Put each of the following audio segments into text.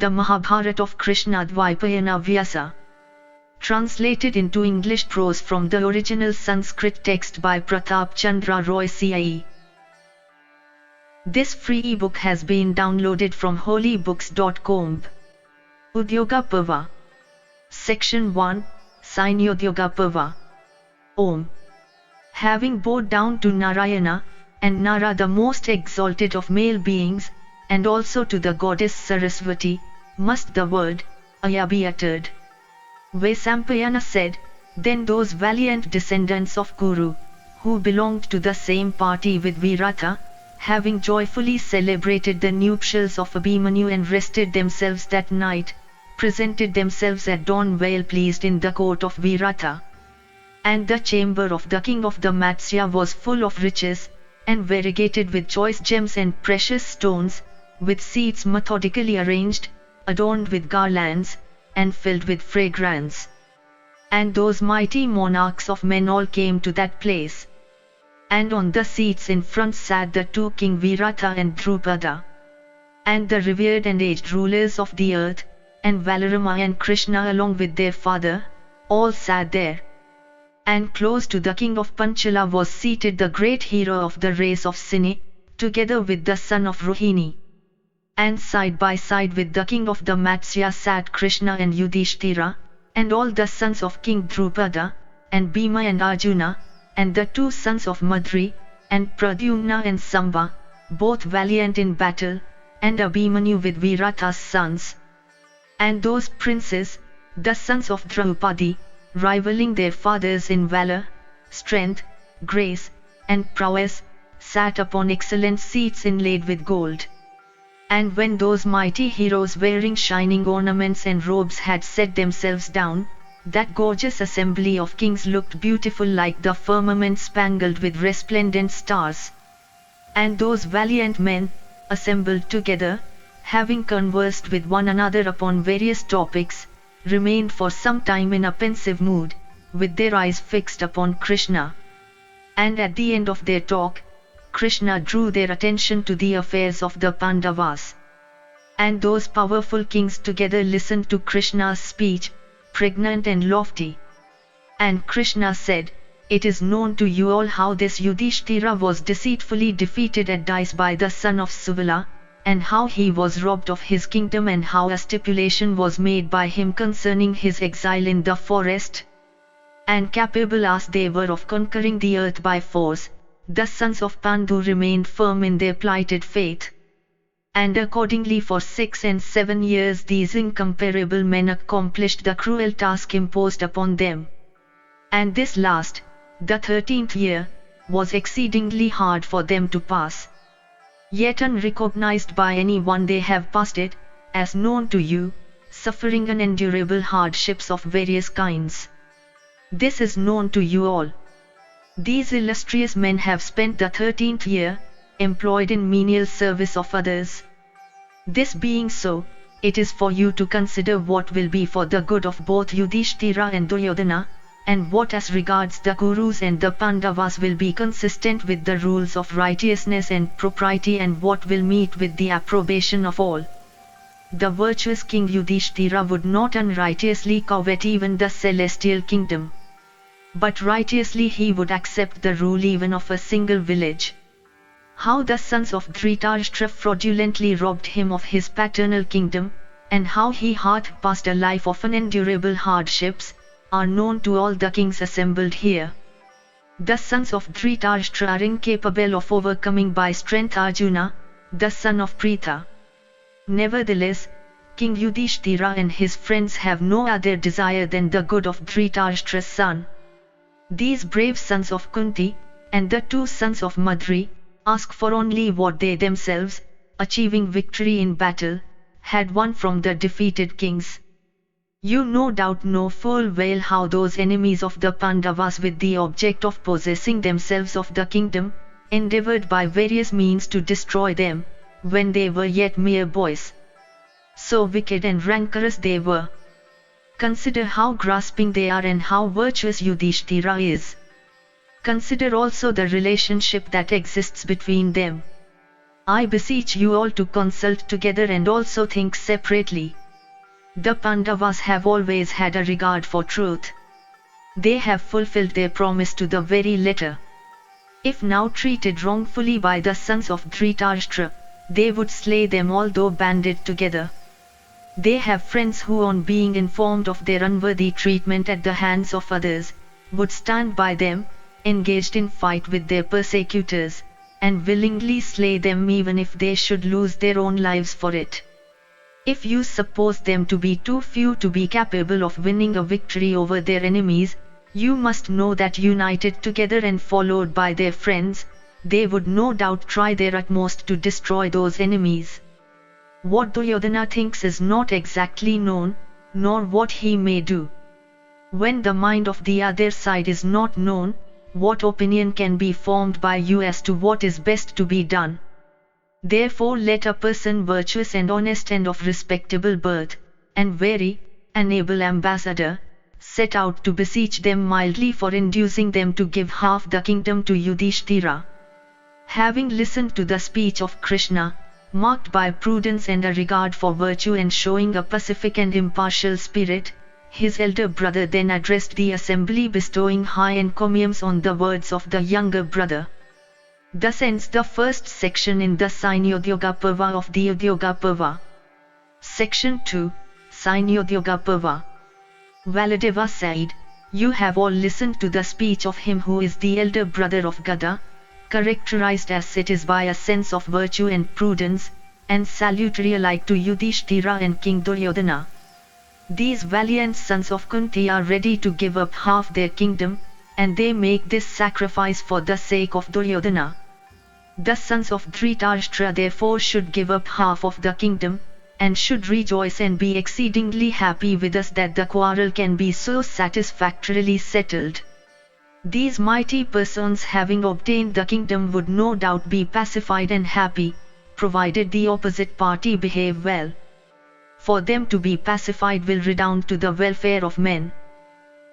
the Mahabharata of Krishna-Dwaipayana Vyasa. Translated into English prose from the original Sanskrit text by Pratap Chandra Roy C.I.E. This free ebook has been downloaded from holybooks.com. Udyoga Parva. Section 1, Sign Udyoga Parva. Om. Having bowed down to Narayana, and Nara the most exalted of male beings, and also to the goddess Saraswati, must the word, Aya be uttered. Vaisampayana said, then those valiant descendants of Kuru, who belonged to the same party with Bharata, having joyfully celebrated the nuptials of Abhimanyu and rested themselves that night, presented themselves at dawn well pleased in the court of Bharata. And the chamber of the king of the Matsya was full of riches, and variegated with choice gems and precious stones, with seats methodically arranged, adorned with garlands, and filled with fragrance. And those mighty monarchs of men all came to that place. And on the seats in front sat the two King Bharata and Drupada. And the revered and aged rulers of the earth, and Balarama and Krishna along with their father, all sat there. And close to the king of Panchala was seated the great hero of the race of C.I.E, together with the son of Rohini. And side by side with the king of the Matsya sat Krishna and Yudhishthira, and all the sons of King Drupada, and Bhima and Arjuna, and the two sons of Madri, and Pradyumna and Samba, both valiant in battle, and Abhimanyu with Virata's sons. And those princes, the sons of Draupadi, rivaling their fathers in valor, strength, grace, and prowess, sat upon excellent seats inlaid with gold. And when those mighty heroes wearing shining ornaments and robes had set themselves down, that gorgeous assembly of kings looked beautiful like the firmament spangled with resplendent stars. And those valiant men, assembled together, having conversed with one another upon various topics, remained for some time in a pensive mood, with their eyes fixed upon Krishna. And at the end of their talk, Krishna drew their attention to the affairs of the Pandavas. And those powerful kings together listened to Krishna's speech, pregnant and lofty. And Krishna said, it is known to you all how this Yudhishthira was deceitfully defeated at dice by the son of Suvala, and how he was robbed of his kingdom and how a stipulation was made by him concerning his exile in the forest. And capable as they were of conquering the earth by force, the sons of Pandu remained firm in their plighted faith. And accordingly for 6 and 7 years these incomparable men accomplished the cruel task imposed upon them. And this last, the 13th year, was exceedingly hard for them to pass. Yet unrecognized by anyone they have passed it, as known to you, suffering unendurable hardships of various kinds. This is known to you all. These illustrious men have spent the 13th year, employed in menial service of others. This being so, it is for you to consider what will be for the good of both Yudhishthira and Duryodhana, and what as regards the Kurus and the Pandavas will be consistent with the rules of righteousness and propriety and what will meet with the approbation of all. The virtuous King Yudhishthira would not unrighteously covet even the celestial kingdom. But righteously he would accept the rule even of a single village. How the sons of Dhritarashtra fraudulently robbed him of his paternal kingdom, and how he hath passed a life of unendurable hardships, are known to all the kings assembled here. The sons of Dhritarashtra are incapable of overcoming by strength Arjuna, the son of Pritha. Nevertheless, King Yudhishthira and his friends have no other desire than the good of Dhritarashtra's son. These brave sons of Kunti, and the two sons of Madri, ask for only what they themselves, achieving victory in battle, had won from the defeated kings. You no doubt know full well how those enemies of the Pandavas with the object of possessing themselves of the kingdom, endeavored by various means to destroy them, when they were yet mere boys. So wicked and rancorous they were. Consider how grasping they are and how virtuous Yudhishthira is. Consider also the relationship that exists between them. I beseech you all to consult together and also think separately. The Pandavas have always had a regard for truth. They have fulfilled their promise to the very letter. If now treated wrongfully by the sons of Dhritarashtra, they would slay them all though banded together. They have friends who, on being informed of their unworthy treatment at the hands of others, would stand by them, engaged in fight with their persecutors, and willingly slay them even if they should lose their own lives for it. If you suppose them to be too few to be capable of winning a victory over their enemies, you must know that united together and followed by their friends, they would no doubt try their utmost to destroy those enemies. What Duryodhana thinks is not exactly known, nor what he may do. When the mind of the other side is not known, what opinion can be formed by you as to what is best to be done? Therefore let a person virtuous and honest and of respectable birth, and wary, an able ambassador, set out to beseech them mildly for inducing them to give half the kingdom to Yudhishthira. Having listened to the speech of Krishna, marked by prudence and a regard for virtue and showing a pacific and impartial spirit, his elder brother then addressed the assembly, bestowing high encomiums on the words of the younger brother. Thus ends the first section in the C.I.E. Udyoga Parva of the Udyoga Parva. Section 2, C.I.E. Udyoga Parva. Valadeva said, "You have all listened to the speech of him who is the elder brother of Gada, characterized as it is by a sense of virtue and prudence, and salutary alike to Yudhishthira and King Duryodhana. These valiant sons of Kunti are ready to give up half their kingdom, and they make this sacrifice for the sake of Duryodhana. The sons of Dhritarashtra therefore should give up half of the kingdom, and should rejoice and be exceedingly happy with us that the quarrel can be so satisfactorily settled. These mighty persons having obtained the kingdom would no doubt be pacified and happy, provided the opposite party behave well. For them to be pacified will redound to the welfare of men.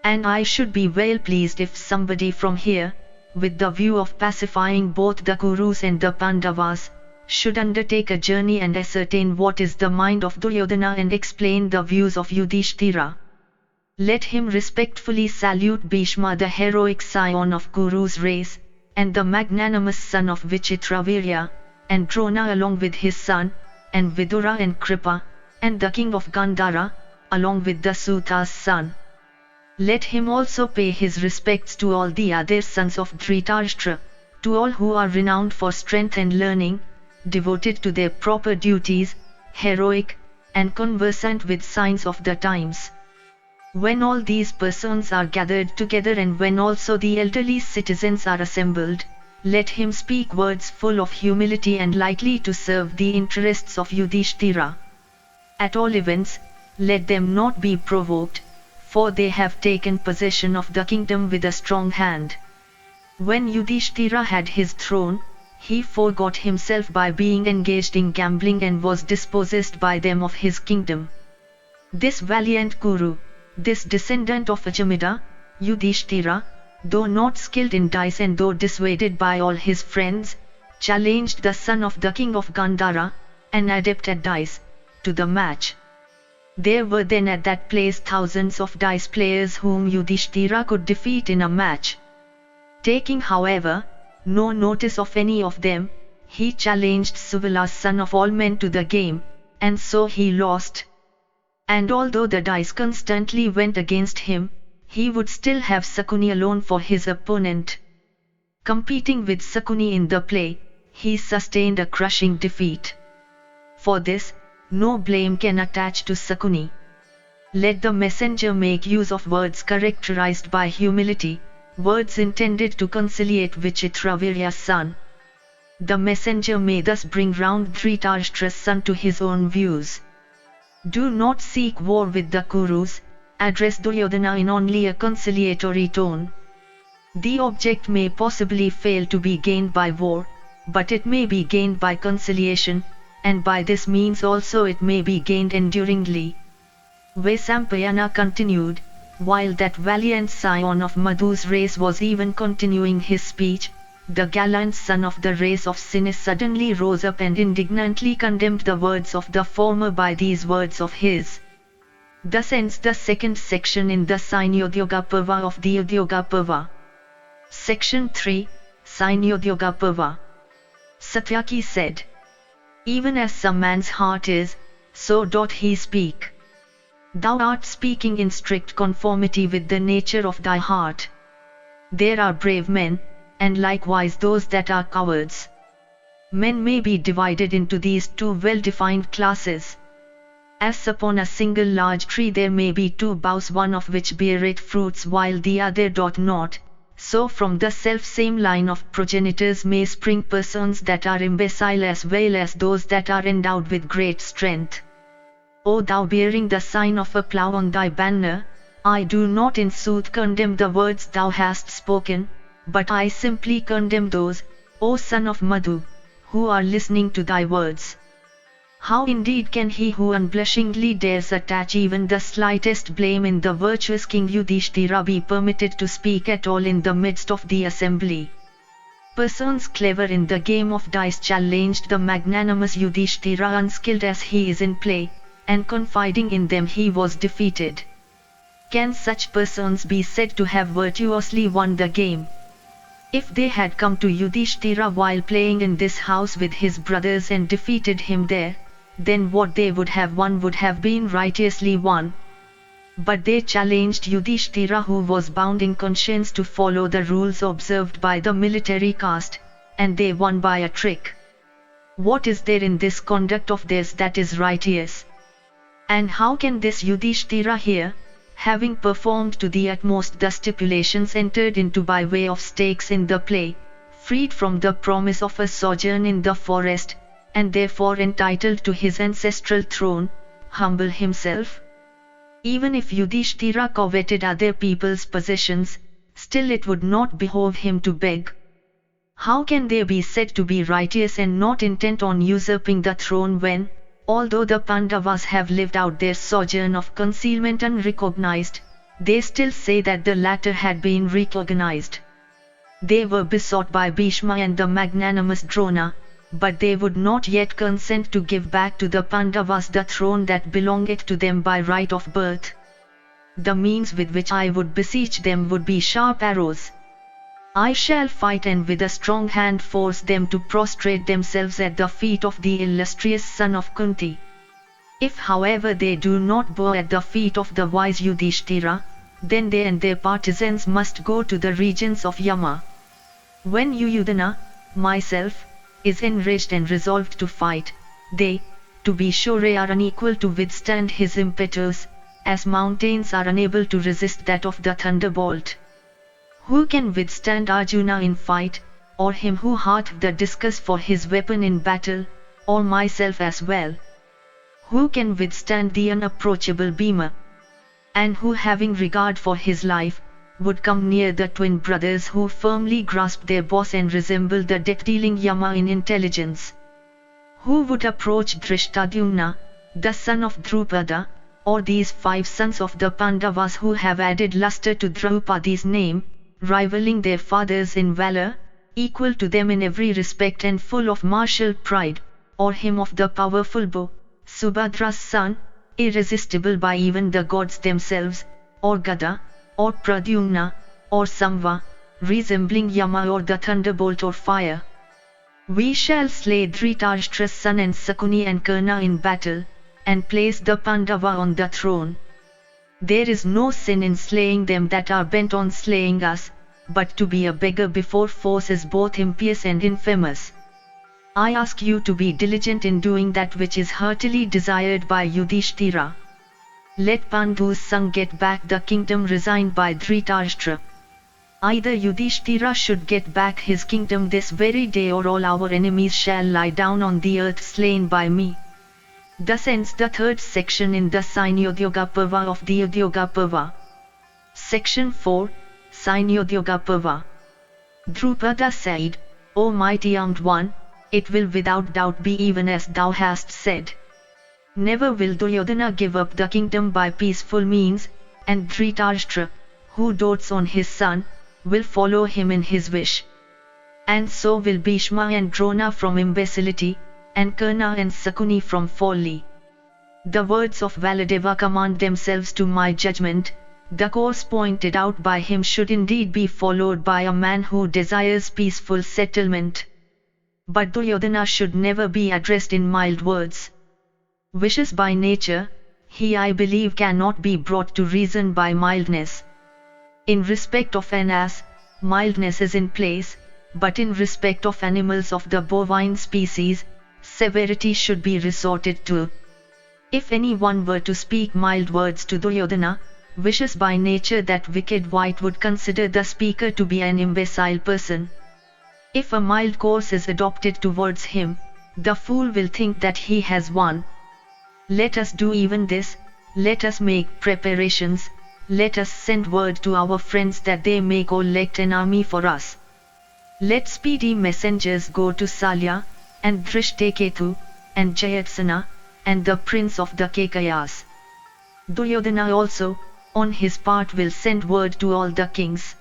And I should be well pleased if somebody from here, with the view of pacifying both the Kurus and the Pandavas, should undertake a journey and ascertain what is the mind of Duryodhana and explain the views of Yudhishthira. Let him respectfully salute Bhishma, the heroic scion of Kuru's race, and the magnanimous son of Vichitravirya, and Drona along with his son, and Vidura and Kripa, and the king of Gandhara, along with the Suta's son. Let him also pay his respects to all the other sons of Dhritarashtra, to all who are renowned for strength and learning, devoted to their proper duties, heroic, and conversant with signs of the times. When all these persons are gathered together and when also the elderly citizens are assembled, let him speak words full of humility and likely to serve the interests of Yudhishthira. At all events, let them not be provoked, for they have taken possession of the kingdom with a strong hand. When Yudhishthira had his throne, he forgot himself by being engaged in gambling and was dispossessed by them of his kingdom. This valiant Kuru, this descendant of Ajamida, Yudhishthira, though not skilled in dice and though dissuaded by all his friends, challenged the son of the king of Gandhara, an adept at dice, to the match. There were then at that place thousands of dice players whom Yudhishthira could defeat in a match. Taking, however, no notice of any of them, he challenged Suvila's son of all men to the game, and so he lost. And although the dice constantly went against him, he would still have Sakuni alone for his opponent. Competing with Sakuni in the play, he sustained a crushing defeat. For this, no blame can attach to Sakuni. Let the messenger make use of words characterized by humility, words intended to conciliate Vichitravirya's son. The messenger may thus bring round Dhritarashtra's son to his own views. Do not seek war with the Kurus, address Duryodhana in only a conciliatory tone. The object may possibly fail to be gained by war, but it may be gained by conciliation, and by this means also it may be gained enduringly. Vaisampayana continued, while that valiant scion of Madhu's race was even continuing his speech, the gallant son of the race of Sin, suddenly rose up and indignantly condemned the words of the former by these words of his. Thus ends the second section in the Udyoga Parva of the Udyoga Parva. Section 3, Udyoga Parva. Satyaki said, "Even as some man's heart is, so doth he speak. Thou art speaking in strict conformity with the nature of thy heart. There are brave men, and likewise those that are cowards. Men may be divided into these two well-defined classes. As upon a single large tree there may be two boughs, one of which beareth fruits while the other doth not, so from the self-same line of progenitors may spring persons that are imbecile as well as those that are endowed with great strength. O thou bearing the sign of a plough on thy banner, I do not in sooth condemn the words thou hast spoken, but I simply condemn those, O son of Madhu, who are listening to thy words. How indeed can he who unblushingly dares attach even the slightest blame in the virtuous King Yudhishthira be permitted to speak at all in the midst of the assembly?" Persons clever in the game of dice challenged the magnanimous Yudhishthira, unskilled as he is in play, and confiding in them he was defeated. Can such persons be said to have virtuously won the game? If they had come to Yudhishthira while playing in this house with his brothers and defeated him there, then what they would have won would have been righteously won. But they challenged Yudhishthira, who was bound in conscience to follow the rules observed by the military caste, and they won by a trick. What is there in this conduct of theirs that is righteous? And how can this Yudhishthira here, having performed to the utmost the stipulations entered into by way of stakes in the play, freed from the promise of a sojourn in the forest, and therefore entitled to his ancestral throne, humble himself? Even if Yudhishthira coveted other people's possessions, still it would not behove him to beg. How can they be said to be righteous and not intent on usurping the throne when, although the Pandavas have lived out their sojourn of concealment unrecognized, they still say that the latter had been recognized? They were besought by Bhishma and the magnanimous Drona, but they would not yet consent to give back to the Pandavas the throne that belongeth to them by right of birth. The means with which I would beseech them would be sharp arrows. I shall fight and with a strong hand force them to prostrate themselves at the feet of the illustrious son of Kunti. If however they do not bow at the feet of the wise Yudhishthira, then they and their partisans must go to the regions of Yama. When Yuyudhana, myself, is enraged and resolved to fight, they, to be sure, are unequal to withstand his impetus, as mountains are unable to resist that of the thunderbolt. Who can withstand Arjuna in fight, or him who hath the discus for his weapon in battle, or myself as well? Who can withstand the unapproachable Bhima? And who, having regard for his life, would come near the twin brothers who firmly grasp their boss and resemble the death-dealing Yama in intelligence? Who would approach Drishtadyumna, the son of Drupada, or these 5 sons of the Pandavas who have added luster to Draupadi's name, rivaling their fathers in valor, equal to them in every respect and full of martial pride, or him of the powerful bow, Subhadra's son, irresistible by even the gods themselves, or Gada, or Pradyumna, or Samva, resembling Yama or the thunderbolt or fire? We shall slay Dhritarashtra's son and Sakuni and Karna in battle, and place the Pandava on the throne. There is no sin in slaying them that are bent on slaying us, but to be a beggar before force is both impious and infamous. I ask you to be diligent in doing that which is heartily desired by Yudhishthira. Let Pandhu's son get back the kingdom resigned by Dhritarashtra. Either Yudhishthira should get back his kingdom this very day, or all our enemies shall lie down on the earth slain by me. Thus ends the third section in the Udyoga Parva of the Udyoga Parva. Section 4, Udyoga Parva. Drupada said, O mighty armed one, it will without doubt be even as thou hast said. Never will Duryodhana give up the kingdom by peaceful means, and Dhritarashtra, who dotes on his son, will follow him in his wish. And so will Bhishma and Drona from imbecility, and Karna and Sakuni from folly. The words of Valadeva command themselves to my judgment. The course pointed out by him should indeed be followed by a man who desires peaceful settlement. But Duryodhana should never be addressed in mild words. Vicious by nature, he I believe cannot be brought to reason by mildness. In respect of an ass, mildness is in place, but in respect of animals of the bovine species, severity should be resorted to. If anyone were to speak mild words to Duryodhana, vicious by nature, that wicked wight would consider the speaker to be an imbecile person. If a mild course is adopted towards him, the fool will think that he has won. Let us do even this, let us make preparations, let us send word to our friends that they may collect an army for us. Let speedy messengers go to Salya, and Drishtaketu, and Jayatsena, and the prince of the Kekayas. Duryodhana also, on his part, will send word to all the kings.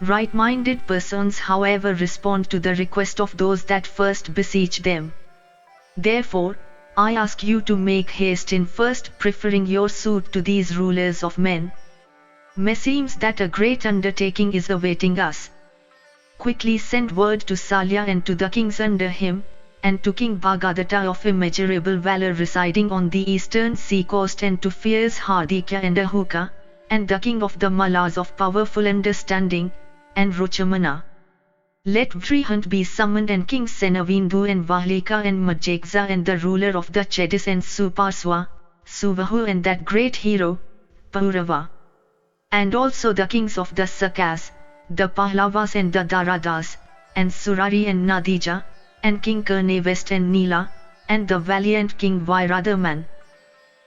Right-minded persons, however, respond to the request of those that first beseech them. Therefore, I ask you to make haste in first preferring your suit to these rulers of men. Meseems that a great undertaking is awaiting us. Quickly send word to Salya and to the kings under him, and to King Bhagadatta of immeasurable valor residing on the eastern sea coast, and to fierce Hardikya and Ahuka, and the king of the Mallas of powerful understanding, and Ruchamana. Let Vrihant be summoned, and King Senavindu and Vahlika and Majekza, and the ruler of the Chedis and Supaswa, Suvahu, and that great hero, Paurava. And also the kings of the Sakas, the Pahlavas and the Daradas, and Surari and Nadija, and King Karnavest and Nila, and the valiant King Vairadaman,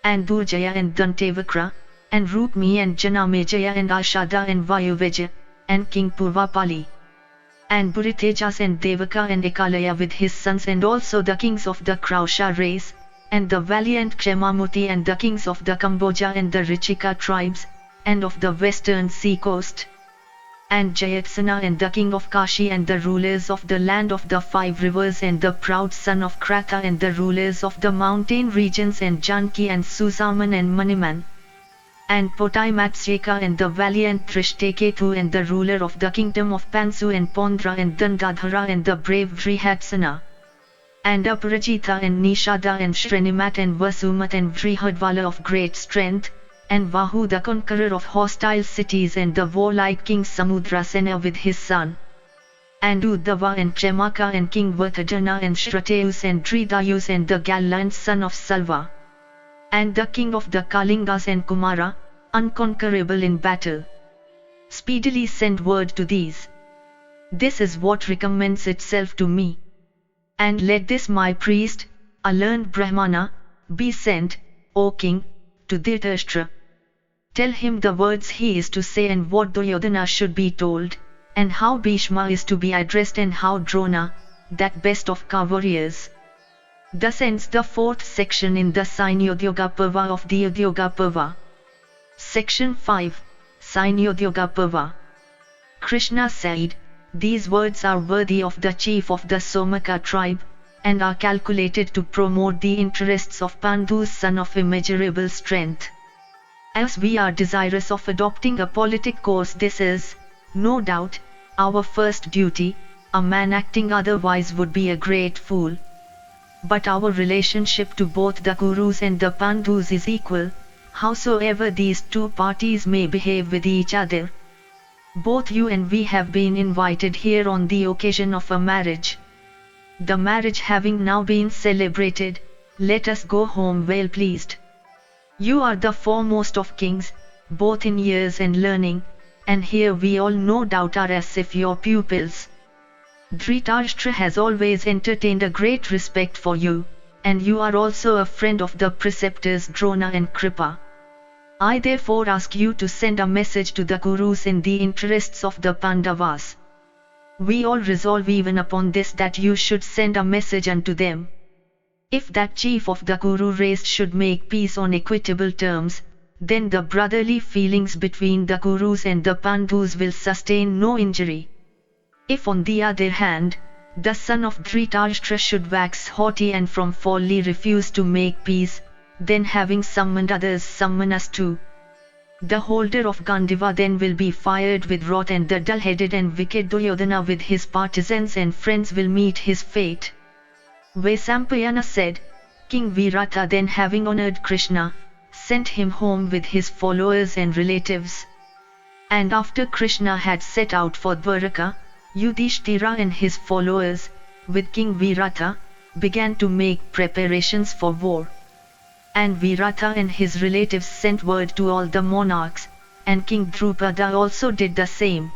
and Durjaya and Dantavakra, and Rukmi and Janamejaya and Ashada and Vayuveja, and King Purvapali, and Buritejas and Devaka and Ekalaya with his sons, and also the kings of the Krausha race, and the valiant Ksemamuti, and the kings of the Kamboja and the Richika tribes, and of the western sea coast, and Jayatsena and the king of Kashi, and the rulers of the land of the 5 rivers, and the proud son of Kratha, and the rulers of the mountain regions, and Janki and Susaman and Maniman, and Potaimatsyeka, and the valiant Trishtaketu, and the ruler of the kingdom of Pansu, and Pondra and Dandadhara, and the brave Vrihatsana, and Aparajita and Nishada, and Shrinimat and Vasumat, and Vrihadvala of great strength, and Vahu the conqueror of hostile cities, and the warlike King Samudrasena with his son, and Uddhava and Chemaka, and King Varthadana, and Shrateus and Dridayus, and the gallant son of Salva, and the king of the Kalingas, and Kumara, unconquerable in battle. Speedily send word to these. This is what recommends itself to me. And let this my priest, a learned Brahmana, be sent, O king, to Dhritarashtra. Tell him the words he is to say, and what Duryodhana should be told, and how Bhishma is to be addressed, and how Drona, that best of warriors. Thus ends the 4th section in the C.I.E. Udyoga Parva of the Udyoga Parva. Section 5, C.I.E. Udyoga Parva. Krishna said, these words are worthy of the chief of the Somaka tribe, and are calculated to promote the interests of Pandu's son of immeasurable strength. As we are desirous of adopting a politic course, this is, no doubt, our first duty. A man acting otherwise would be a great fool. But our relationship to both the Kurus and the Pandus is equal, howsoever these two parties may behave with each other. Both you and we have been invited here on the occasion of a marriage. The marriage having now been celebrated, let us go home well pleased. You are the foremost of kings, both in years and learning, and here we all no doubt are as if your pupils. Dhritarashtra has always entertained a great respect for you, and you are also a friend of the preceptors Drona and Kripa. I therefore ask you to send a message to the Kurus in the interests of the Pandavas. We all resolve even upon this, that you should send a message unto them. If that chief of the Kuru race should make peace on equitable terms, then the brotherly feelings between the Kurus and the Pandus will sustain no injury. If on the other hand, the son of Dhritarashtra should wax haughty and from folly refuse to make peace, then having summoned others summon us too. The holder of Gandiva then will be fired with wrath, and the dull-headed and wicked Duryodhana with his partisans and friends will meet his fate. Vaisampayana said, King Virata then having honored Krishna, sent him home with his followers and relatives. And after Krishna had set out for Dwaraka, Yudhishthira and his followers, with King Virata, began to make preparations for war. And Virata and his relatives sent word to all the monarchs, and King Drupada also did the same.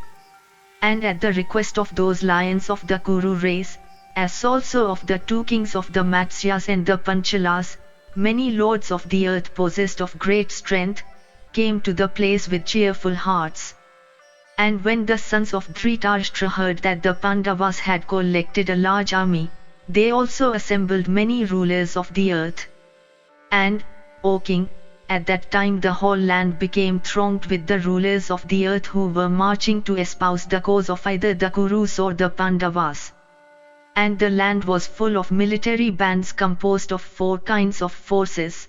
And at the request of those lions of the Kuru race, as also of the two kings of the Matsyas and the Panchalas, many lords of the earth possessed of great strength, came to the place with cheerful hearts. And when the sons of Dhritarashtra heard that the Pandavas had collected a large army, they also assembled many rulers of the earth. And, O king, at that time the whole land became thronged with the rulers of the earth who were marching to espouse the cause of either the Kurus or the Pandavas. And the land was full of military bands composed of 4 kinds of forces.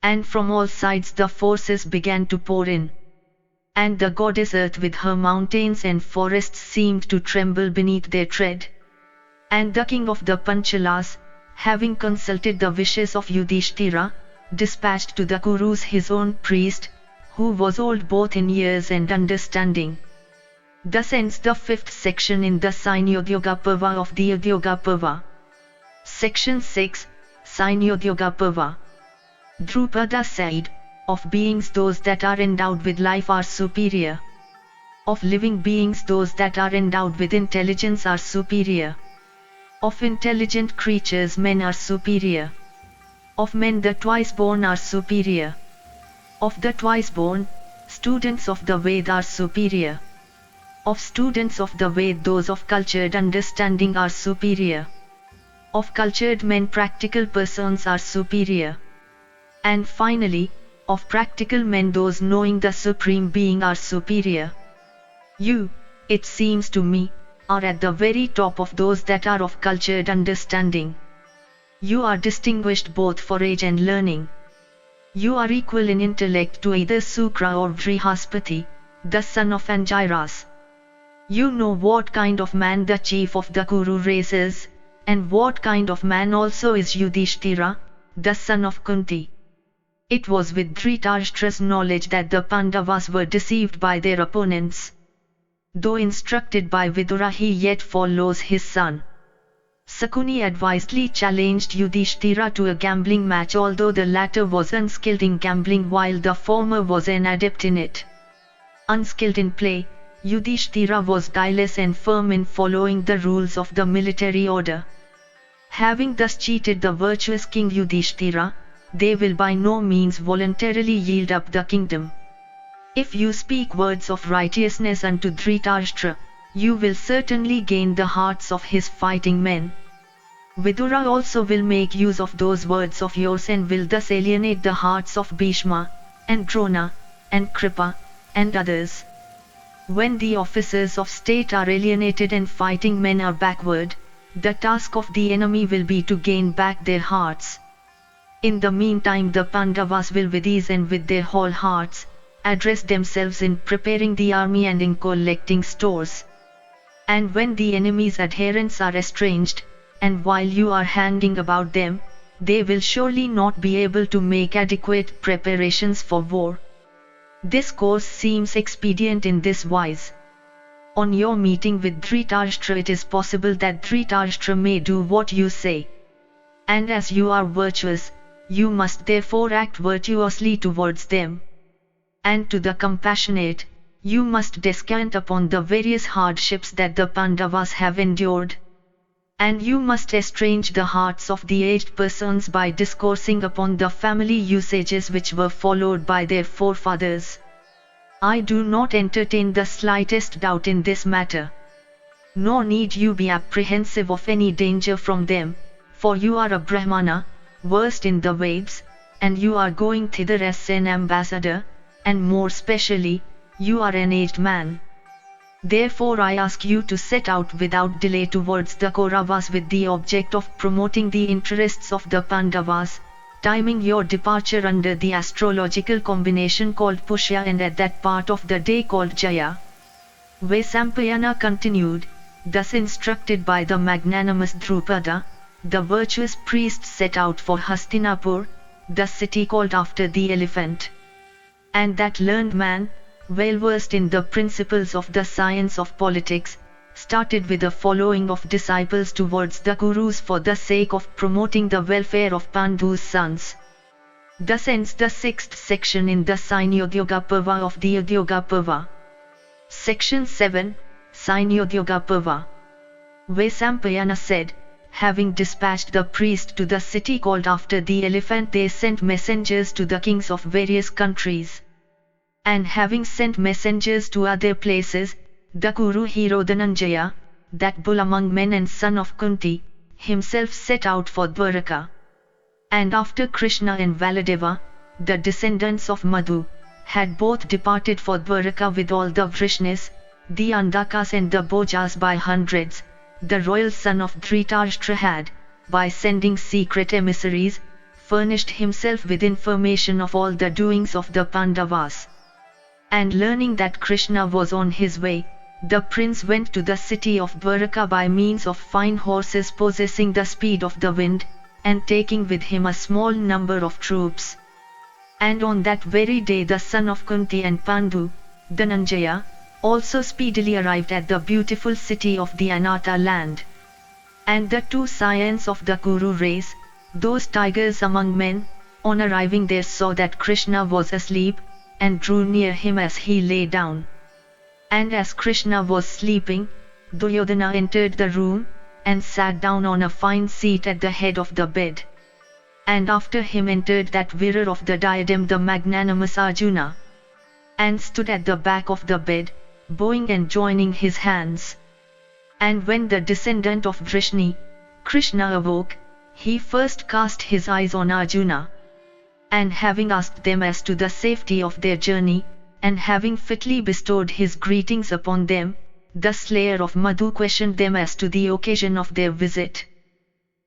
And from all sides the forces began to pour in. And the goddess earth with her mountains and forests seemed to tremble beneath their tread. And the king of the Panchalas, having consulted the wishes of Yudhishthira, dispatched to the Kurus his own priest, who was old both in years and understanding. Thus ends the 5th section in the C.I.E. Yogapava of the Udyoga Parva. Section 6, C.I.E. Yogapava. Drupada said, of beings those that are endowed with life are superior. Of living beings those that are endowed with intelligence are superior. Of intelligent creatures men are superior. Of men the twice-born are superior. Of the twice-born, students of the Ved are superior. Of students of the Ved those of cultured understanding are superior. Of cultured men practical persons are superior. And finally, of practical men those knowing the Supreme Being are superior. You, it seems to me, are at the very top of those that are of cultured understanding. You are distinguished both for age and learning. You are equal in intellect to either Sukra or Vrihaspati, the son of Angiras. You know what kind of man the chief of the Kuru race is, and what kind of man also is Yudhishthira, the son of Kunti. It was with Dhritarashtra's knowledge that the Pandavas were deceived by their opponents. Though instructed by Vidura, he yet follows his son. Sakuni advisedly challenged Yudhishthira to a gambling match, although the latter was unskilled in gambling while the former was an adept in it. Unskilled in play, Yudhishthira was guileless and firm in following the rules of the military order. Having thus cheated the virtuous king Yudhishthira, they will by no means voluntarily yield up the kingdom. If you speak words of righteousness unto Dhritarashtra, you will certainly gain the hearts of his fighting men. Vidura also will make use of those words of yours and will thus alienate the hearts of Bhishma, and Drona, and Kripa, and others. When the officers of state are alienated and fighting men are backward, the task of the enemy will be to gain back their hearts. In the meantime the Pandavas will with ease and with their whole hearts, address themselves in preparing the army and in collecting stores. And when the enemy's adherents are estranged, and while you are hanging about them, they will surely not be able to make adequate preparations for war. This course seems expedient in this wise. On your meeting with Dhritarashtra, it is possible that Dhritarashtra may do what you say. And as you are virtuous, you must therefore act virtuously towards them. And to the compassionate, you must descant upon the various hardships that the Pandavas have endured. And you must estrange the hearts of the aged persons by discoursing upon the family usages which were followed by their forefathers. I do not entertain the slightest doubt in this matter. Nor need you be apprehensive of any danger from them, for you are a Brahmana, versed in the Veds, and you are going thither as an ambassador, and more specially, you are an aged man. Therefore I ask you to set out without delay towards the Kauravas with the object of promoting the interests of the Pandavas, timing your departure under the astrological combination called Pushya and at that part of the day called Jaya. Vaisampayana continued, thus instructed by the magnanimous Drupada, the virtuous priest set out for Hastinapur, the city called after the elephant. And that learned man, well versed in the principles of the science of politics, started with a following of disciples towards the Kurus for the sake of promoting the welfare of Pandu's sons. Thus ends the 6th section in the Udyoga Parva of the Udyoga Parva. Section 7, Udyoga Parva. Vaisampayana said, having dispatched the priest to the city called after the elephant, they sent messengers to the kings of various countries. And having sent messengers to other places, the Kuru hero Dhananjaya, that bull among men and son of Kunti, himself set out for Dwaraka. And after Krishna and Valadeva, the descendants of Madhu, had both departed for Dwaraka with all the Vrishnis, the Andakas and the Bhojas by hundreds, the royal son of Dhritarashtra had, by sending secret emissaries, furnished himself with information of all the doings of the Pandavas. And learning that Krishna was on his way, the prince went to the city of Dwaraka by means of fine horses possessing the speed of the wind, and taking with him a small number of troops. And on that very day the son of Kunti and Pandu, Dhananjaya, also speedily arrived at the beautiful city of the Anata land. And the two scions of the Kuru race, those tigers among men, on arriving there saw that Krishna was asleep, and drew near him as he lay down. And as Krishna was sleeping, Duryodhana entered the room, and sat down on a fine seat at the head of the bed. And after him entered that wearer of the diadem, the magnanimous Arjuna, and stood at the back of the bed, bowing and joining his hands. And when the descendant of Vrishni, Krishna awoke, he first cast his eyes on Arjuna. And having asked them as to the safety of their journey, and having fitly bestowed his greetings upon them, the slayer of Madhu questioned them as to the occasion of their visit.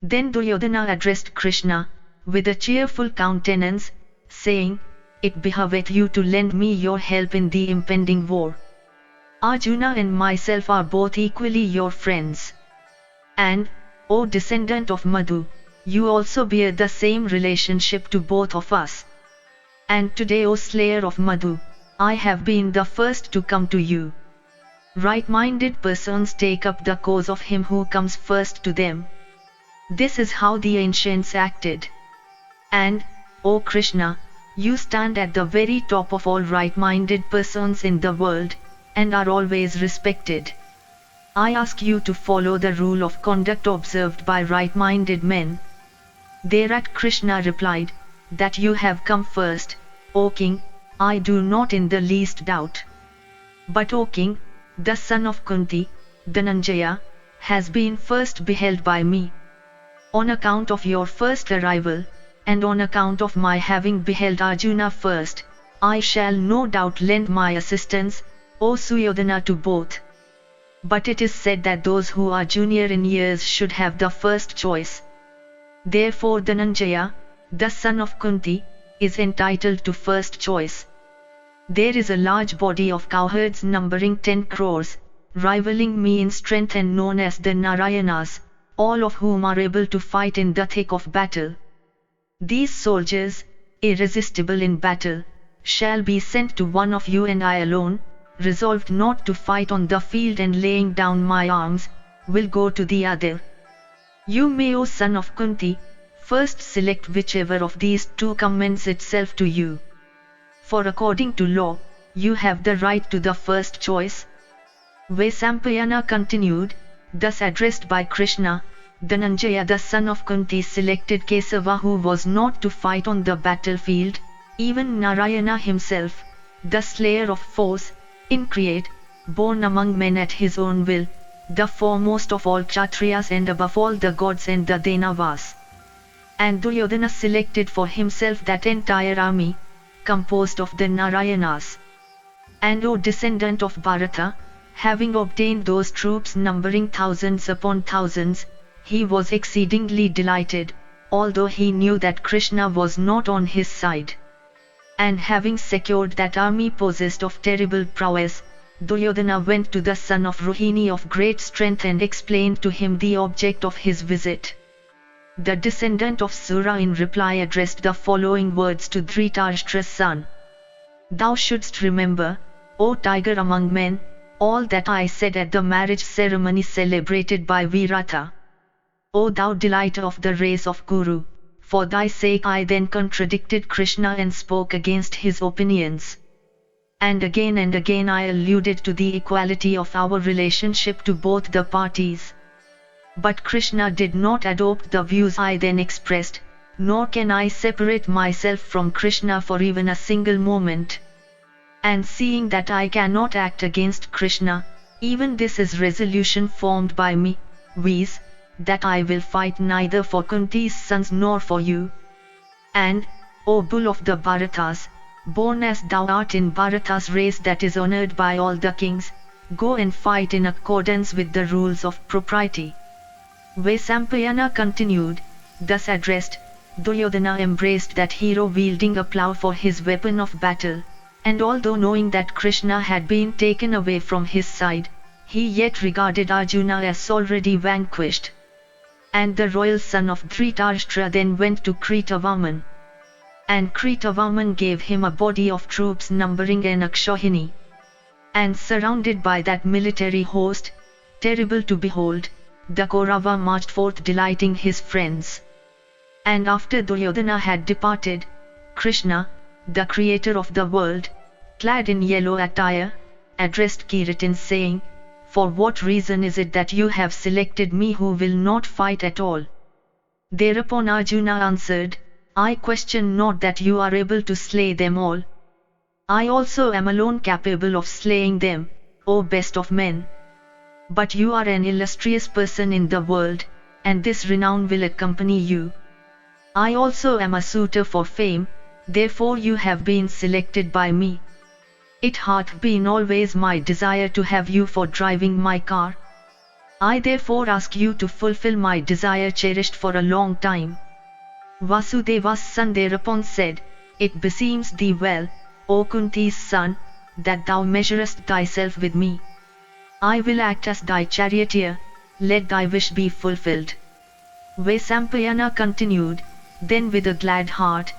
Then Duryodhana addressed Krishna, with a cheerful countenance, saying, "It behoveth you to lend me your help in the impending war. Arjuna and myself are both equally your friends. And, O descendant of Madhu, you also bear the same relationship to both of us. And today, O slayer of Madhu, I have been the first to come to you. Right-minded persons take up the cause of him who comes first to them. This is how the ancients acted. And, O Krishna, you stand at the very top of all right-minded persons in the world, and are always respected. I ask you to follow the rule of conduct observed by right-minded men." Thereat Krishna replied, "That you have come first, O king, I do not in the least doubt. But O king, the son of Kunti, Dhananjaya, has been first beheld by me. On account of your first arrival, and on account of my having beheld Arjuna first, I shall no doubt lend my assistance, O Suyodhana, to both. But it is said that those who are junior in years should have the first choice. Therefore Dhananjaya, the son of Kunti, is entitled to first choice. There is a large body of cowherds numbering 10 crores, rivaling me in strength and known as the Narayanas, all of whom are able to fight in the thick of battle. These soldiers, irresistible in battle, shall be sent to one of you, and I alone, resolved not to fight on the field and laying down my arms, will go to the other. You may, O son of Kunti, first select whichever of these two commends itself to you. For according to law, you have the right to the first choice." Vaisampayana continued, thus addressed by Krishna, Dhananjaya the son of Kunti selected Kesava, who was not to fight on the battlefield, even Narayana himself, the slayer of foes, increate, born among men at his own will, the foremost of all Kshatriyas and above all the gods and the Danavas. And Duryodhana selected for himself that entire army, composed of the Narayanas. And O descendant of Bharata, having obtained those troops numbering thousands upon thousands, he was exceedingly delighted, although he knew that Krishna was not on his side. And having secured that army possessed of terrible prowess, Duryodhana went to the son of Rohini of great strength and explained to him the object of his visit. The descendant of Sura in reply addressed the following words to Dhritarashtra's son. Thou shouldst remember, O tiger among men, all that I said at the marriage ceremony celebrated by Virata. O thou delighter of the race of Kuru, for thy sake I then contradicted Krishna and spoke against his opinions. And again I alluded to the equality of our relationship to both the parties. But Krishna did not adopt the views I then expressed, nor can I separate myself from Krishna for even a single moment. And seeing that I cannot act against Krishna, even this is resolution formed by me, viz., that I will fight neither for Kunti's sons nor for you. And, O bull of the Bharatas, born as thou art in Bharata's race that is honored by all the kings, go and fight in accordance with the rules of propriety. Vaisampayana continued, thus addressed, Duryodhana embraced that hero wielding a plough for his weapon of battle, and although knowing that Krishna had been taken away from his side, he yet regarded Arjuna as already vanquished. And the royal son of Dhritarashtra then went to Kritavarman. And Kritavarman gave him a body of troops numbering an Akshohini. And surrounded by that military host, terrible to behold, the Kaurava marched forth delighting his friends. And after Duryodhana had departed, Krishna, the creator of the world, clad in yellow attire, addressed Kiritin saying, For what reason is it that you have selected me who will not fight at all? Thereupon Arjuna answered, I question not that you are able to slay them all. I also am alone capable of slaying them, O best of men. But you are an illustrious person in the world, and this renown will accompany you. I also am a suitor for fame, therefore you have been selected by me. It hath been always my desire to have you for driving my car. I therefore ask you to fulfill my desire cherished for a long time. Vasudeva's son thereupon said, It beseems thee well, O Kunti's son, that thou measurest thyself with me. I will act as thy charioteer, let thy wish be fulfilled. Vaisampayana continued, Then with a glad heart,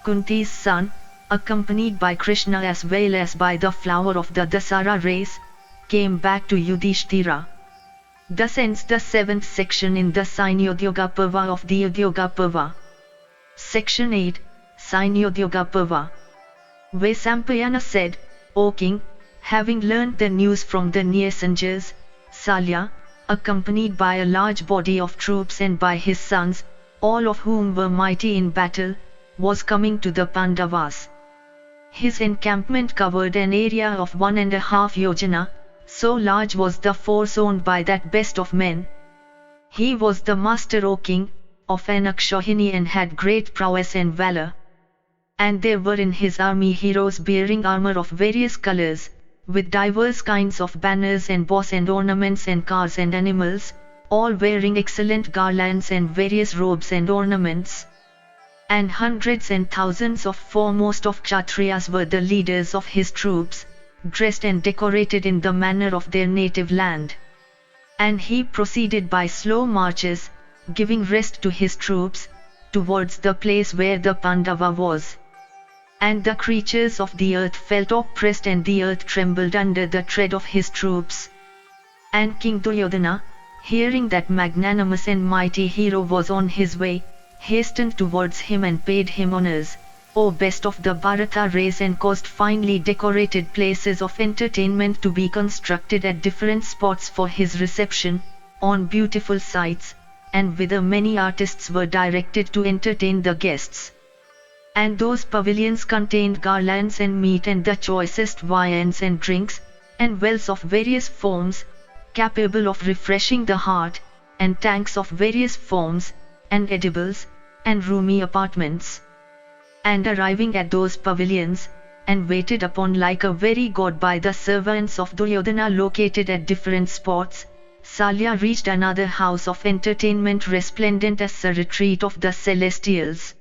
Kunti's son, accompanied by Krishna as well as by the flower of the Dasara race, came back to Yudhishthira. Thus ends the 7th section in the C.I.E. Udyoga Parva of the Udyoga Parva. Section 8, C.I.E. Udyoga Parva. Vaisampayana said, O king, having learnt the news from the messengers, Salya, accompanied by a large body of troops and by his sons, all of whom were mighty in battle, was coming to the Pandavas. His encampment covered an area of 1.5 yojana, so large was the force owned by that best of men. He was the master, O king, of an Akshohini and had great prowess and valor. And there were in his army heroes bearing armor of various colors, with diverse kinds of banners and bows and ornaments and cars and animals, all wearing excellent garlands and various robes and ornaments. And hundreds and thousands of foremost of Kshatriyas were the leaders of his troops, dressed and decorated in the manner of their native land. And he proceeded by slow marches, giving rest to his troops, towards the place where the Pandava was. And the creatures of the earth felt oppressed and the earth trembled under the tread of his troops. And King Duryodhana, hearing that magnanimous and mighty hero was on his way, hastened towards him and paid him honors, O best of the Bharata race, and caused finely decorated places of entertainment to be constructed at different spots for his reception, on beautiful sites, and whither many artists were directed to entertain the guests. And those pavilions contained garlands and meat and the choicest viands and drinks, and wells of various forms, capable of refreshing the heart, and tanks of various forms, and edibles, and roomy apartments. And arriving at those pavilions, and waited upon like a very god by the servants of Duryodhana located at different spots, Salya reached another house of entertainment resplendent as a retreat of the celestials.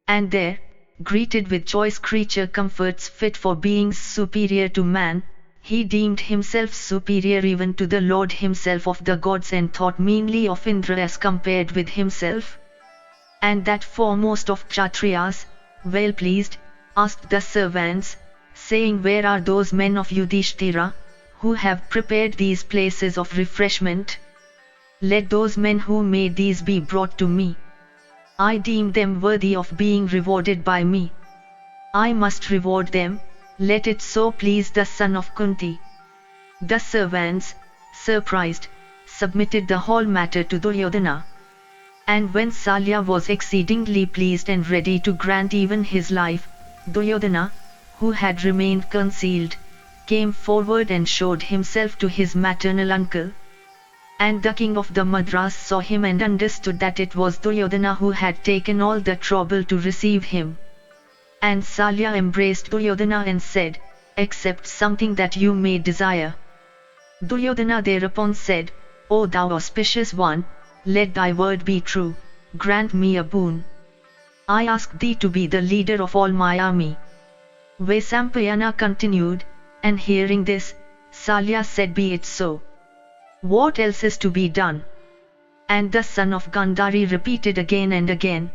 And there, greeted with choice creature comforts fit for beings superior to man, he deemed himself superior even to the Lord himself of the gods and thought meanly of Indra as compared with himself. And that foremost of Kshatriyas, well pleased, asked the servants, saying, "Where are those men of Yudhishthira, who have prepared these places of refreshment? Let those men who made these be brought to me. I deem them worthy of being rewarded by me. I must reward them, let it so please the son of Kunti." The servants, surprised, submitted the whole matter to Duryodhana. And when Salya was exceedingly pleased and ready to grant even his life, Duryodhana, who had remained concealed, came forward and showed himself to his maternal uncle. And the king of the Madras saw him and understood that it was Duryodhana who had taken all the trouble to receive him. And Salya embraced Duryodhana and said, "Accept something that you may desire." Duryodhana thereupon said, "O thou auspicious one, let thy word be true, grant me a boon. I ask thee to be the leader of all my army." Vaisampayana continued, and hearing this, Salya said, "Be it so. What else is to be done?" And the son of Gandhari repeated again and again,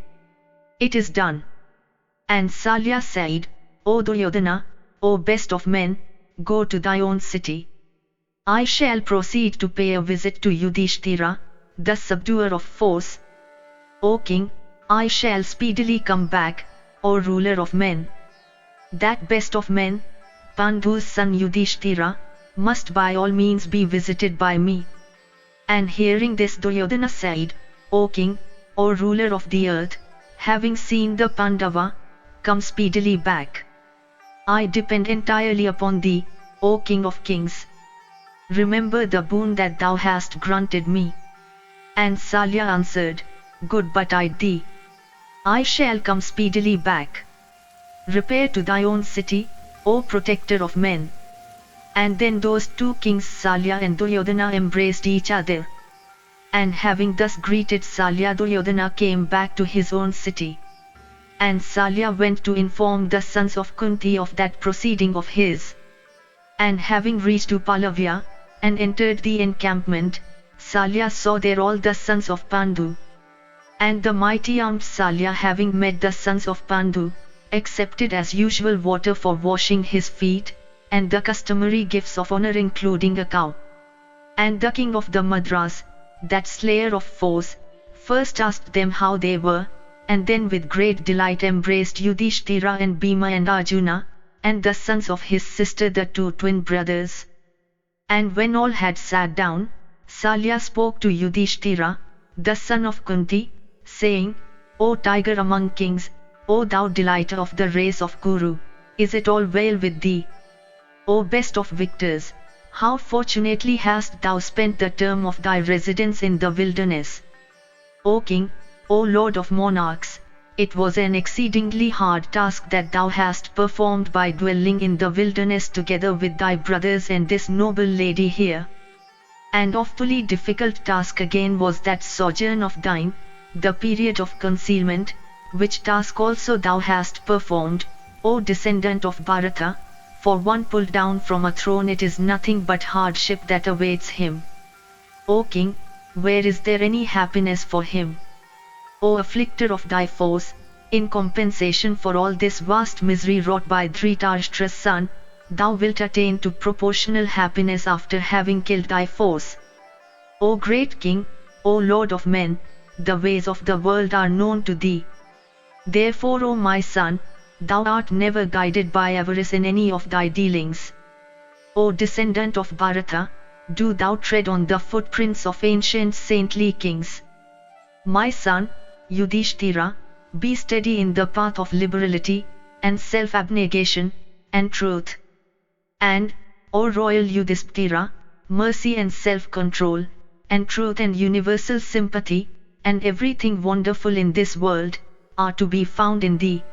"It is done." And Salya said, "O Duryodhana, O best of men, go to thy own city. I shall proceed to pay a visit to Yudhishthira, the subduer of force. O king, I shall speedily come back, O ruler of men. That best of men, Pandhu's son Yudhishthira, must by all means be visited by me." And hearing this, Duryodhana said, "O king, O ruler of the earth, having seen the Pandava, come speedily back. I depend entirely upon thee, O king of kings. Remember the boon that thou hast granted me." And Salya answered, "Good betide thee. I shall come speedily back. Repair to thy own city, O protector of men." And then those two kings Salya and Duryodhana embraced each other. And having thus greeted Salya, Duryodhana came back to his own city. And Salya went to inform the sons of Kunti of that proceeding of his. And having reached Upalavya, and entered the encampment, Salya saw there all the sons of Pandhu. And the mighty armed Salya, having met the sons of Pandhu, accepted as usual water for washing his feet, and the customary gifts of honor including a cow. And the king of the Madras, that slayer of foes, first asked them how they were, and then with great delight embraced Yudhishthira and Bhima and Arjuna, and the sons of his sister the two twin brothers. And when all had sat down, Salya spoke to Yudhishthira, the son of Kunti, saying, "O tiger among kings, O thou delighter of the race of Kuru, is it all well with thee? O best of victors, how fortunately hast thou spent the term of thy residence in the wilderness? O king, O lord of monarchs, it was an exceedingly hard task that thou hast performed by dwelling in the wilderness together with thy brothers and this noble lady here. And awfully difficult task again was that sojourn of thine, the period of concealment, which task also thou hast performed, O descendant of Bharata, for one pulled down from a throne it is nothing but hardship that awaits him. O king, where is there any happiness for him? O afflicter of thy foes, in compensation for all this vast misery wrought by Dhritarashtra's son, thou wilt attain to proportional happiness after having killed thy foes. O great king, O lord of men, the ways of the world are known to thee. Therefore, O my son, thou art never guided by avarice in any of thy dealings. O descendant of Bharata, do thou tread on the footprints of ancient saintly kings. My son, Yudhishthira, be steady in the path of liberality, and self-abnegation, and truth. And, O royal Yudhishthira, mercy and self-control, and truth and universal sympathy, and everything wonderful in this world, are to be found in thee.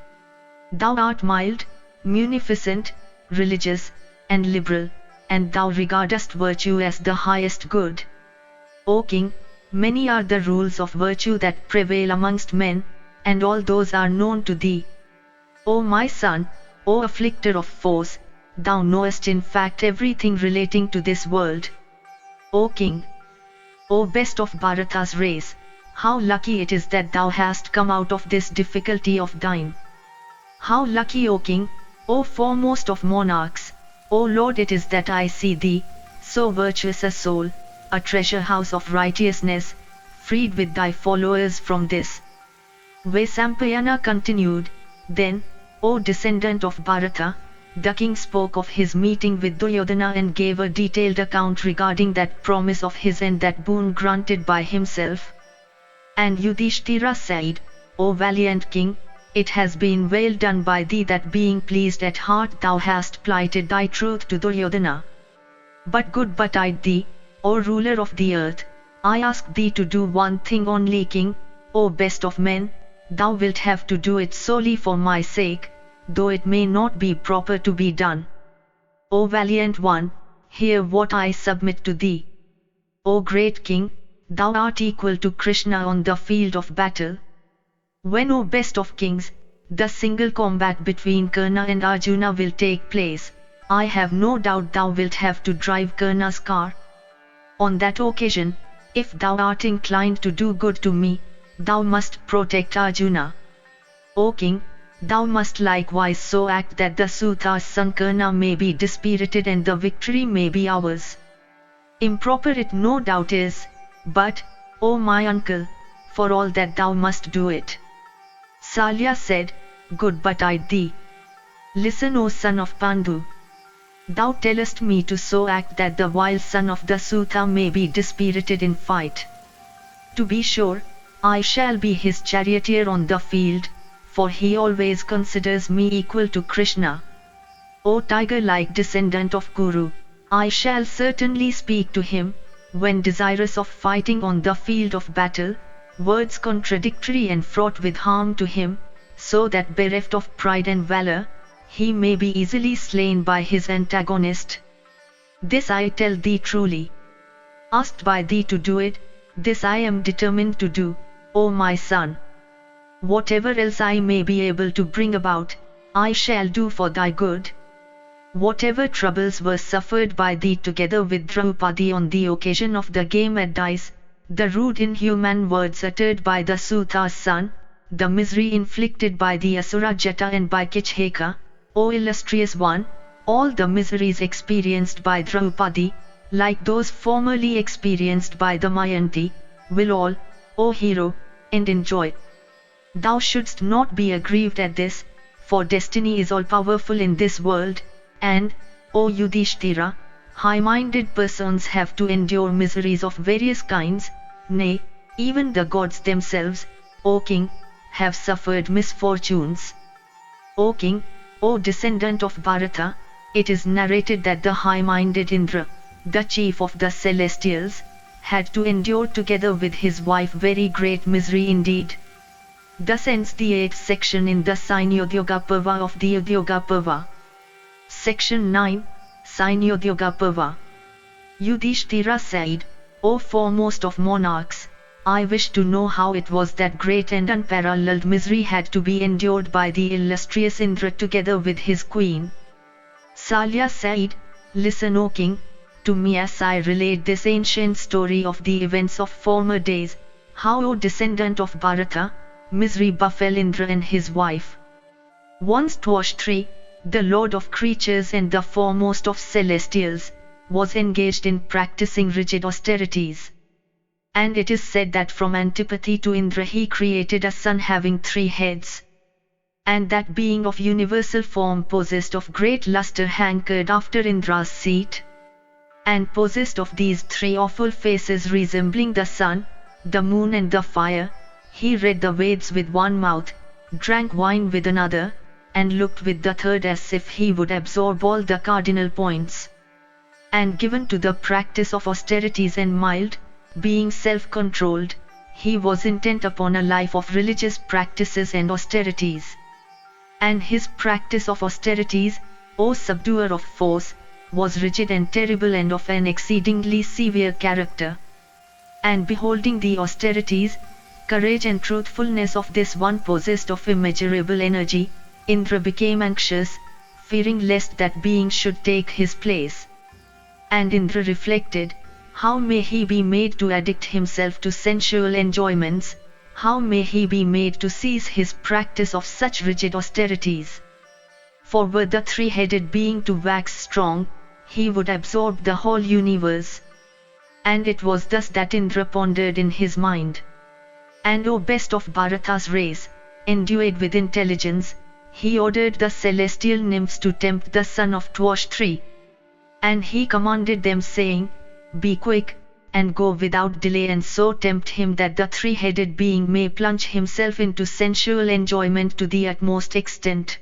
Thou art mild, munificent, religious, and liberal, and thou regardest virtue as the highest good. O king, many are the rules of virtue that prevail amongst men, and all those are known to thee. O my son, O afflicter of foes, thou knowest in fact everything relating to this world. O king, O best of Bharata's race, how lucky it is that thou hast come out of this difficulty of thine. How lucky, O king, O foremost of monarchs, O Lord, it is that I see thee, so virtuous a soul, a treasure house of righteousness, freed with thy followers from this. Vaisampayana continued, then, O descendant of Bharata, the king spoke of his meeting with Duryodhana and gave a detailed account regarding that promise of his and that boon granted by himself. And Yudhishthira said, O valiant king, it has been well done by thee that being pleased at heart thou hast plighted thy truth to Duryodhana. But good betide thee, O ruler of the earth, I ask thee to do one thing only, king, O best of men, thou wilt have to do it solely for my sake, though it may not be proper to be done. O valiant one, hear what I submit to thee. O great king, thou art equal to Krishna on the field of battle. When, O best of kings, the single combat between Karna and Arjuna will take place, I have no doubt thou wilt have to drive Karna's car. On that occasion, if thou art inclined to do good to me, thou must protect Arjuna. O king, thou must likewise so act that the Suta's son Karna may be dispirited and the victory may be ours. Improper it no doubt is, but, O my uncle, for all that thou must do it. Salya said, good betide thee. Listen, O son of Pandu. Thou tellest me to so act that the vile son of the Suta may be dispirited in fight. To be sure, I shall be his charioteer on the field, for he always considers me equal to Krishna. O tiger-like descendant of Kuru, I shall certainly speak to him, when desirous of fighting on the field of battle, words contradictory and fraught with harm to him, so that bereft of pride and valor, he may be easily slain by his antagonist. This I tell thee truly. Asked by thee to do it, this I am determined to do, O my son. Whatever else I may be able to bring about, I shall do for thy good. Whatever troubles were suffered by thee together with Draupadi on the occasion of the game at dice, the rude inhuman words uttered by the Suta's son, the misery inflicted by the Asura Jata and by Kichheka, O illustrious one, all the miseries experienced by Draupadi, like those formerly experienced by the Mayanti, will all, O hero, end in joy. Thou shouldst not be aggrieved at this, for destiny is all-powerful in this world, and, O Yudhishthira, high-minded persons have to endure miseries of various kinds, nay, even the gods themselves, O king, have suffered misfortunes. O king, O descendant of Bharata, it is narrated that the high-minded Indra, the chief of the celestials, had to endure together with his wife very great misery indeed. Thus ends the 8th section in the C.I.E. Udyoga Parva of the Udyoga Parva. Section 9, C.I.E. Udyoga Parva. Yudhishthira said, O foremost of monarchs, I wish to know how it was that great and unparalleled misery had to be endured by the illustrious Indra together with his queen. Salya said, listen, O king, to me as I relate this ancient story of the events of former days, how, O descendant of Bharata, misery befell Indra and his wife. Once Twashtri, the lord of creatures and the foremost of celestials, was engaged in practicing rigid austerities. And it is said that from antipathy to Indra he created a son having 3 heads. And that being of universal form possessed of great luster hankered after Indra's seat. And possessed of these 3 awful faces resembling the sun, the moon and the fire, he read the Veds with one mouth, drank wine with another, and looked with the third as if he would absorb all the cardinal points. And given to the practice of austerities and mild, being self-controlled, he was intent upon a life of religious practices and austerities. And his practice of austerities, O subduer of force, was rigid and terrible and of an exceedingly severe character. And beholding the austerities, courage and truthfulness of this one possessed of immeasurable energy, Indra became anxious, fearing lest that being should take his place. And Indra reflected, how may he be made to addict himself to sensual enjoyments, how may he be made to cease his practice of such rigid austerities? For were the three-headed being to wax strong, he would absorb the whole universe. And it was thus that Indra pondered in his mind. And O best of Bharata's race, endued with intelligence, he ordered the celestial nymphs to tempt the son of Tvashtri. And he commanded them saying, be quick, and go without delay and so tempt him that the three-headed being may plunge himself into sensual enjoyment to the utmost extent.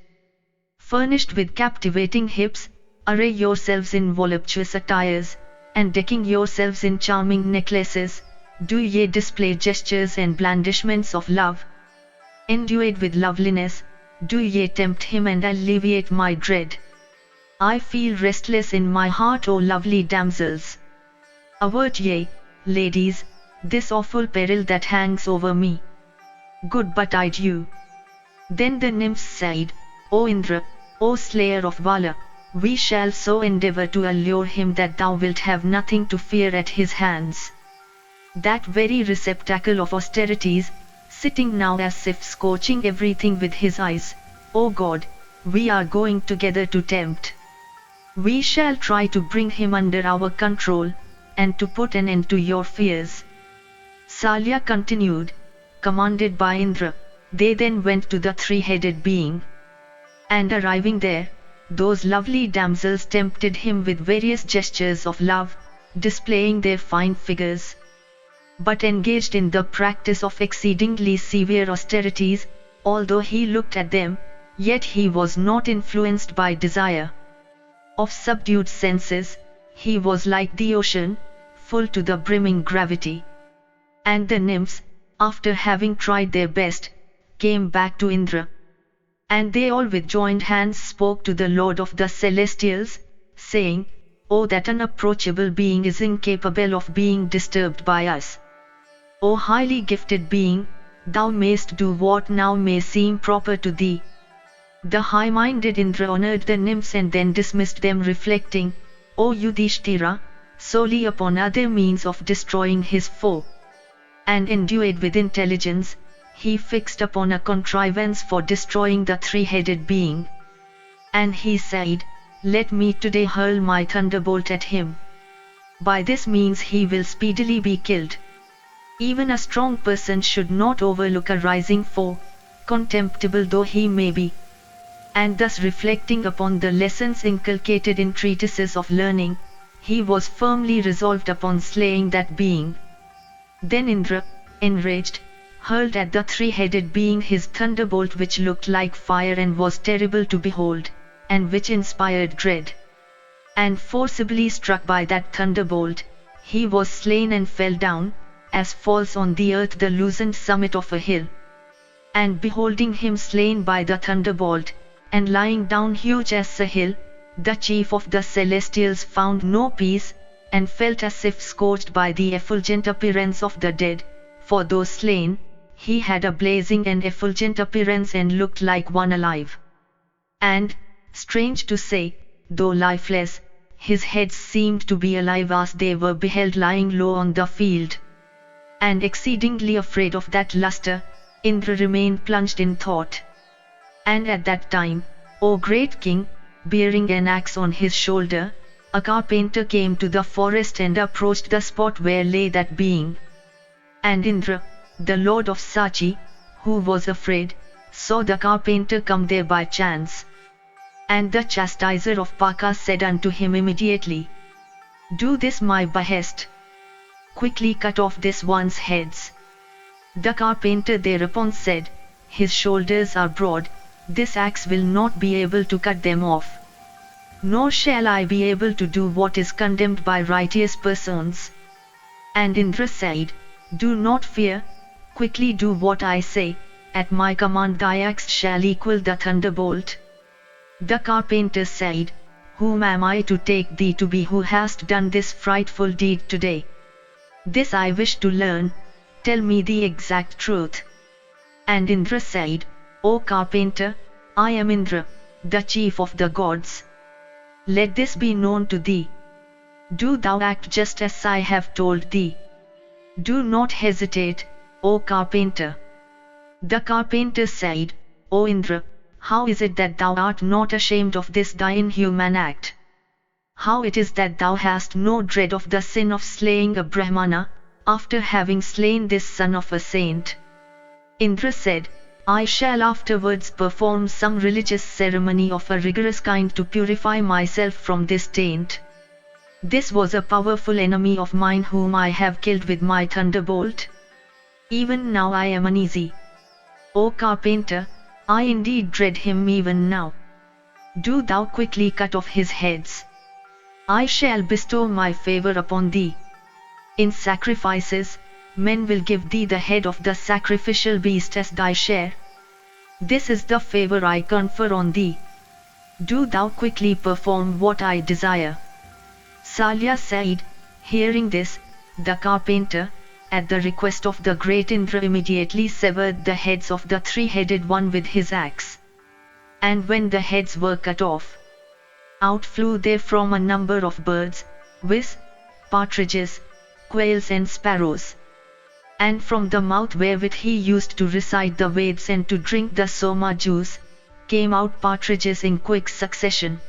Furnished with captivating hips, array yourselves in voluptuous attires, and decking yourselves in charming necklaces, do ye display gestures and blandishments of love. Endued with loveliness, do ye tempt him and alleviate my dread. I feel restless in my heart, O lovely damsels. Avert ye, ladies, this awful peril that hangs over me. Good betide you. Then the nymphs said, O Indra, O slayer of Vala, we shall so endeavour to allure him that thou wilt have nothing to fear at his hands. That very receptacle of austerities, sitting now as if scorching everything with his eyes, O God, we are going together to tempt. We shall try to bring him under our control, and to put an end to your fears. Salya continued, commanded by Indra, they then went to the three-headed being. And arriving there, those lovely damsels tempted him with various gestures of love, displaying their fine figures. But engaged in the practice of exceedingly severe austerities, although he looked at them, yet he was not influenced by desire. Of subdued senses, he was like the ocean, full to the brimming gravity. And the nymphs, after having tried their best, came back to Indra. And they all with joined hands spoke to the Lord of the Celestials, saying, O that unapproachable being is incapable of being disturbed by us. O highly gifted being, thou mayst do what now may seem proper to thee. The high-minded Indra honored the nymphs and then dismissed them, reflecting, O Yudhishthira, solely upon other means of destroying his foe. And endued with intelligence, he fixed upon a contrivance for destroying the three-headed being. And he said, let me today hurl my thunderbolt at him. By this means he will speedily be killed. Even a strong person should not overlook a rising foe, contemptible though he may be. And thus reflecting upon the lessons inculcated in treatises of learning, he was firmly resolved upon slaying that being. Then Indra, enraged, hurled at the three-headed being his thunderbolt, which looked like fire and was terrible to behold, and which inspired dread. And forcibly struck by that thunderbolt, he was slain and fell down, as falls on the earth the loosened summit of a hill. And beholding him slain by the thunderbolt, and lying down huge as a hill, the chief of the Celestials found no peace, and felt as if scorched by the effulgent appearance of the dead, for though slain, he had a blazing and effulgent appearance and looked like one alive. And, strange to say, though lifeless, his heads seemed to be alive as they were beheld lying low on the field. And exceedingly afraid of that lustre, Indra remained plunged in thought. And at that time, O great king, bearing an axe on his shoulder, a carpenter came to the forest and approached the spot where lay that being. And Indra, the lord of Sachi, who was afraid, saw the carpenter come there by chance. And the chastiser of Paka said unto him immediately, Do this my behest. Quickly cut off this one's heads. The carpenter thereupon said, His shoulders are broad, this axe will not be able to cut them off. Nor shall I be able to do what is condemned by righteous persons. And Indra said, Do not fear, quickly do what I say, at my command thy axe shall equal the thunderbolt. The carpenter said, whom am I to take thee to be who hast done this frightful deed today? This I wish to learn, tell me the exact truth. And Indra said, O carpenter, I am Indra, the chief of the gods. Let this be known to thee. Do thou act just as I have told thee. Do not hesitate, O carpenter. The carpenter said, O Indra, how is it that thou art not ashamed of this thy inhuman act? How it is that thou hast no dread of the sin of slaying a Brahmana, after having slain this son of a saint? Indra said, I shall afterwards perform some religious ceremony of a rigorous kind to purify myself from this taint. This was a powerful enemy of mine whom I have killed with my thunderbolt. Even now I am uneasy. O carpenter, I indeed dread him even now. Do thou quickly cut off his heads. I shall bestow my favor upon thee. In sacrifices, men will give thee the head of the sacrificial beast as thy share. This is the favor I confer on thee. Do thou quickly perform what I desire. Salya said, hearing this, the carpenter, at the request of the great Indra, immediately severed the heads of the three-headed one with his axe. And when the heads were cut off, out flew therefrom a number of birds, viz., partridges, quails and sparrows. And from the mouth wherewith he used to recite the Veds and to drink the Soma juice, came out partridges in quick succession.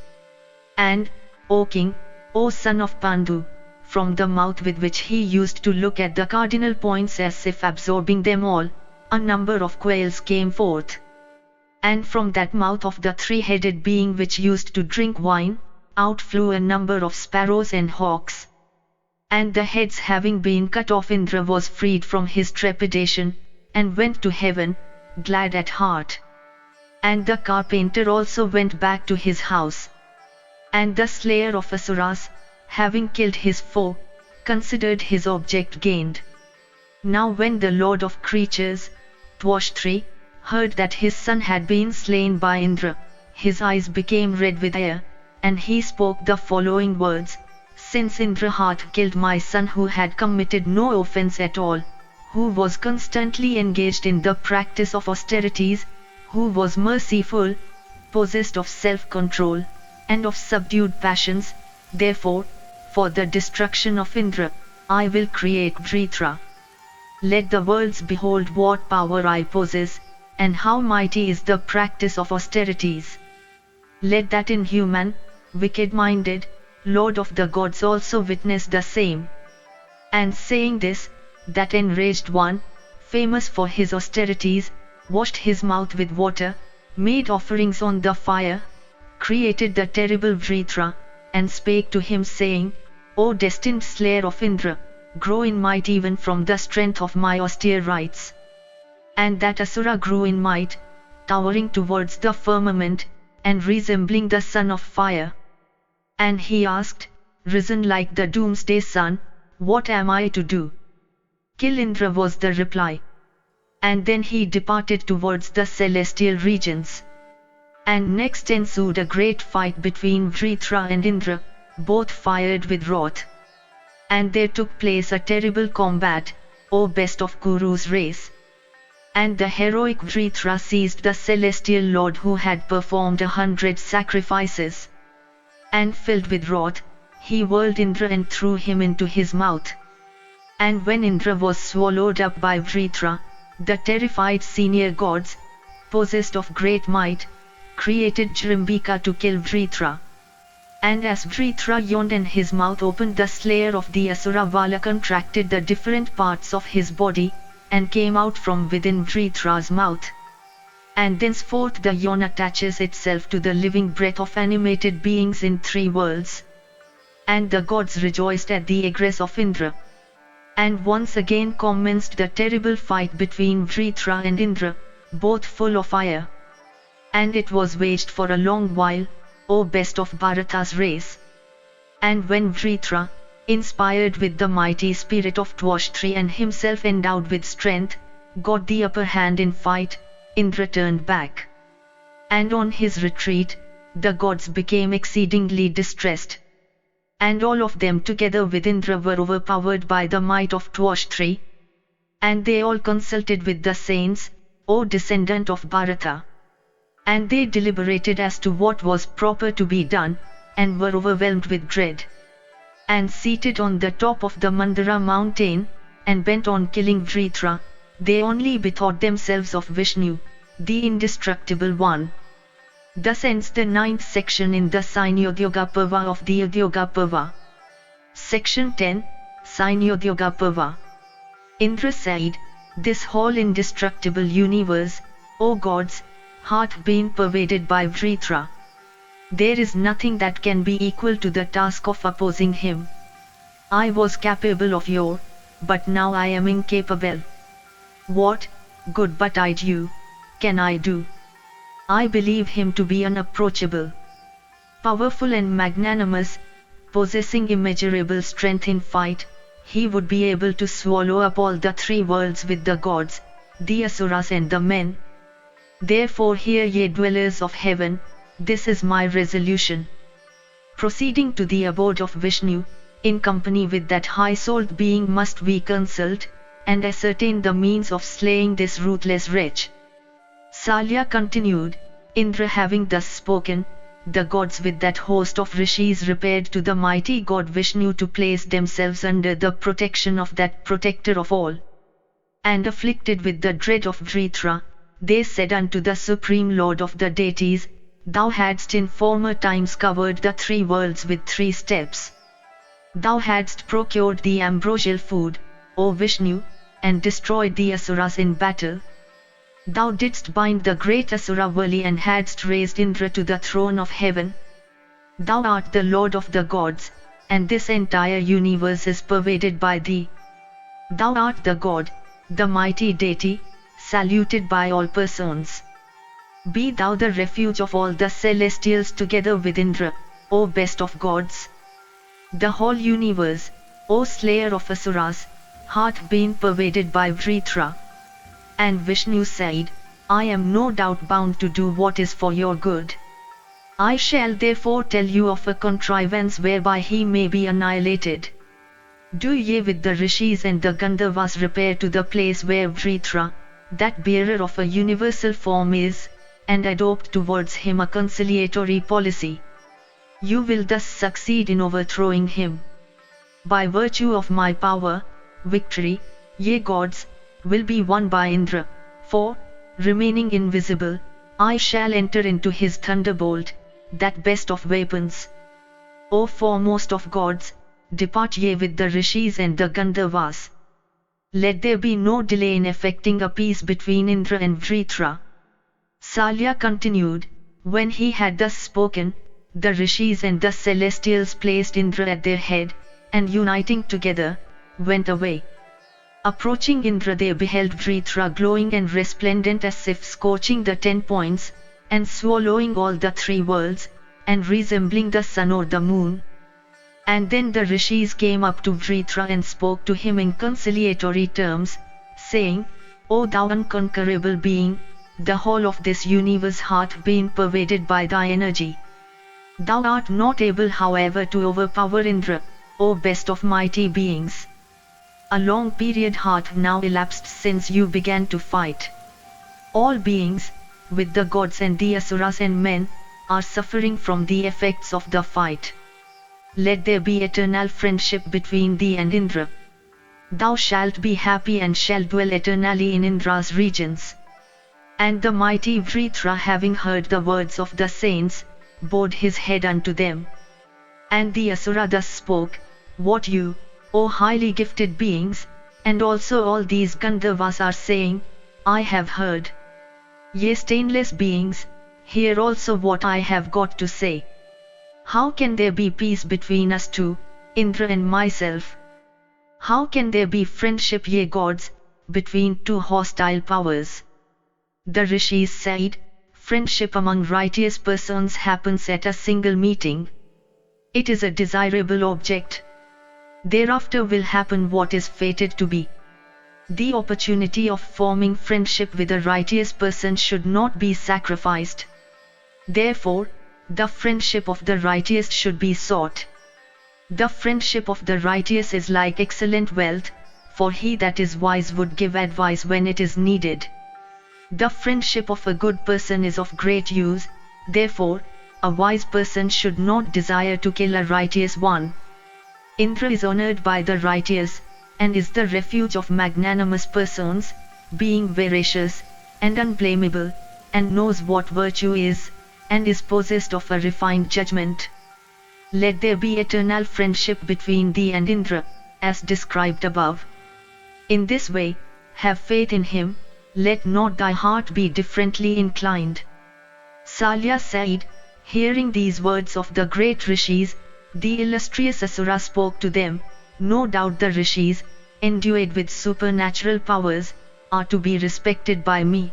And, O king, O son of Pandu, from the mouth with which he used to look at the cardinal points as if absorbing them all, a number of quails came forth. And from that mouth of the three-headed being which used to drink wine, out flew a number of sparrows and hawks. And the heads having been cut off, Indra was freed from his trepidation, and went to heaven, glad at heart. And the carpenter also went back to his house. And the slayer of Asuras, having killed his foe, considered his object gained. Now when the lord of creatures, Twashtri, heard that his son had been slain by Indra, his eyes became red with ire, and he spoke the following words, Since Indra hath killed my son who had committed no offence at all, who was constantly engaged in the practice of austerities, who was merciful, possessed of self-control, and of subdued passions, therefore, for the destruction of Indra, I will create Vritra. Let the worlds behold what power I possess, and how mighty is the practice of austerities. Let that inhuman, wicked-minded, Lord of the gods also witness the same. And saying this, that enraged one, famous for his austerities, washed his mouth with water, made offerings on the fire, created the terrible Vritra, and spake to him saying, O destined slayer of Indra, grow in might even from the strength of my austere rites. And that Asura grew in might, towering towards the firmament, and resembling the son of fire. And he asked, risen like the doomsday sun, what am I to do? Kill Indra was the reply. And then he departed towards the celestial regions. And next ensued a great fight between Vritra and Indra, both fired with wrath. And there took place a terrible combat, O best of Kuru's race. And the heroic Vritra seized the celestial lord who had performed 100 sacrifices. And filled with wrath, he whirled Indra and threw him into his mouth. And when Indra was swallowed up by Vritra, the terrified senior gods, possessed of great might, created Jrimbika to kill Vritra. And as Vritra yawned and his mouth opened, the slayer of the Asura Vala contracted the different parts of his body, and came out from within Vritra's mouth. And thenceforth the yawn attaches itself to the living breath of animated beings in 3 worlds. And the gods rejoiced at the egress of Indra. And once again commenced the terrible fight between Vritra and Indra, both full of ire. And it was waged for a long while, O best of Bharata's race. And when Vritra, inspired with the mighty spirit of Twashtri and himself endowed with strength, got the upper hand in fight, Indra turned back. And on his retreat, the gods became exceedingly distressed. And all of them together with Indra were overpowered by the might of Tvashtri. And they all consulted with the saints, O descendant of Bharata. And they deliberated as to what was proper to be done, and were overwhelmed with dread. And seated on the top of the Mandara mountain, and bent on killing Vritra, they only bethought themselves of Vishnu, the indestructible one. Thus ends the 9th section in the C.I.E. Parva of the Udyoga Parva. Section 10, C.I.E. Parva. Indra said, "This whole indestructible universe, O gods, hath been pervaded by Vritra. There is nothing that can be equal to the task of opposing him. I was capable of yore, but now I am incapable. What, good but I do, can I do? I believe him to be unapproachable, powerful and magnanimous, possessing immeasurable strength in fight. He would be able to swallow up all the three worlds with the gods, the asuras and the men. Therefore hear ye dwellers of heaven, this is my resolution. Proceeding to the abode of Vishnu, in company with that high-souled being must we consult, and ascertain the means of slaying this ruthless wretch." Salya continued, Indra having thus spoken, the gods with that host of rishis repaired to the mighty god Vishnu to place themselves under the protection of that protector of all. And afflicted with the dread of Vritra, they said unto the supreme lord of the deities, "Thou hadst in former times covered the three worlds with 3 steps. Thou hadst procured the ambrosial food, O Vishnu, and destroyed the asuras in battle. Thou didst bind the great Asura Vali and hadst raised Indra to the throne of heaven. Thou art the Lord of the gods, and this entire universe is pervaded by thee. Thou art the God, the mighty deity, saluted by all persons. Be thou the refuge of all the celestials together with Indra, O best of gods. The whole universe, O slayer of asuras, hath been pervaded by Vritra." And Vishnu said, "I am no doubt bound to do what is for your good. I shall therefore tell you of a contrivance whereby he may be annihilated. Do ye with the rishis and the Gandharvas repair to the place where Vritra, that bearer of a universal form is, and adopt towards him a conciliatory policy. You will thus succeed in overthrowing him. By virtue of my power, victory, ye gods, will be won by Indra, for, remaining invisible, I shall enter into his thunderbolt, that best of weapons. O foremost of gods, depart ye with the rishis and the Gandharvas. Let there be no delay in effecting a peace between Indra and Vritra." Salya continued, when he had thus spoken, the rishis and the celestials placed Indra at their head, and uniting together, went away. Approaching Indra they beheld Vritra glowing and resplendent as if scorching the 10 points, and swallowing all the 3 worlds, and resembling the sun or the moon. And then the rishis came up to Vritra and spoke to him in conciliatory terms, saying, "O thou unconquerable being, the whole of this universe hath been pervaded by thy energy. Thou art not able however to overpower Indra, O best of mighty beings. A long period hath now elapsed since you began to fight. All beings, with the gods and the asuras and men, are suffering from the effects of the fight. Let there be eternal friendship between thee and Indra. Thou shalt be happy and shalt dwell eternally in Indra's regions." And the mighty Vritra, having heard the words of the saints, bowed his head unto them. And the asura thus spoke, "What you, O highly gifted beings, and also all these Gandharvas are saying, I have heard. Ye stainless beings, hear also what I have got to say. How can there be peace between us two, Indra and myself? How can there be friendship, ye gods, between two hostile powers?" The rishis said, "Friendship among righteous persons happens at a single meeting. It is a desirable object. Thereafter will happen what is fated to be. The opportunity of forming friendship with a righteous person should not be sacrificed. Therefore, the friendship of the righteous should be sought. The friendship of the righteous is like excellent wealth, for he that is wise would give advice when it is needed. The friendship of a good person is of great use, therefore, a wise person should not desire to kill a righteous one. Indra is honored by the righteous, and is the refuge of magnanimous persons, being veracious, and unblameable, and knows what virtue is, and is possessed of a refined judgment. Let there be eternal friendship between thee and Indra, as described above. In this way, have faith in him, let not thy heart be differently inclined. Salya said, hearing these words of the great rishis, the illustrious Asura spoke to them, no doubt the rishis, endued with supernatural powers, are to be respected by me.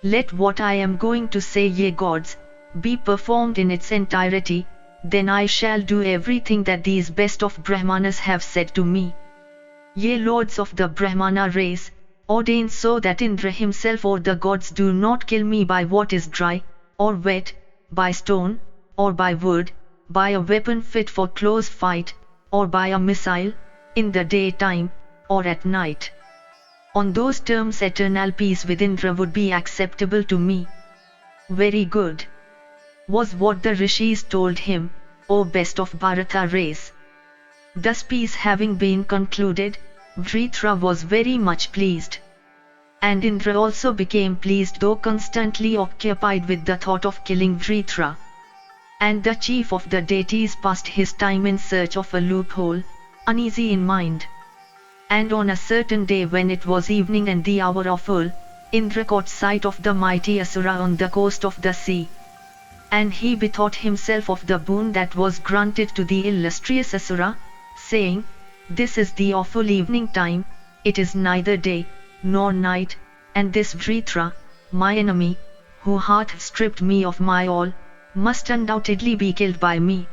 Let what I am going to say, ye gods, be performed in its entirety, then I shall do everything that these best of Brahmanas have said to me. Ye lords of the Brahmana race, ordain so that Indra himself or the gods do not kill me by what is dry, or wet, by stone, or by wood, by a weapon fit for close fight, or by a missile, in the daytime, or at night. On those terms eternal peace with Indra would be acceptable to me. Very good, was what the rishis told him, O best of Bharata race. Thus peace having been concluded, Vritra was very much pleased. And Indra also became pleased, though constantly occupied with the thought of killing Vritra. And the chief of the deities passed his time in search of a loophole, uneasy in mind. And on a certain day when it was evening and the hour of full, Indra caught sight of the mighty Asura on the coast of the sea. And he bethought himself of the boon that was granted to the illustrious Asura, saying, this is the awful evening time, it is neither day, nor night, and this Vritra, my enemy, who hath stripped me of my all, must undoubtedly be killed by me.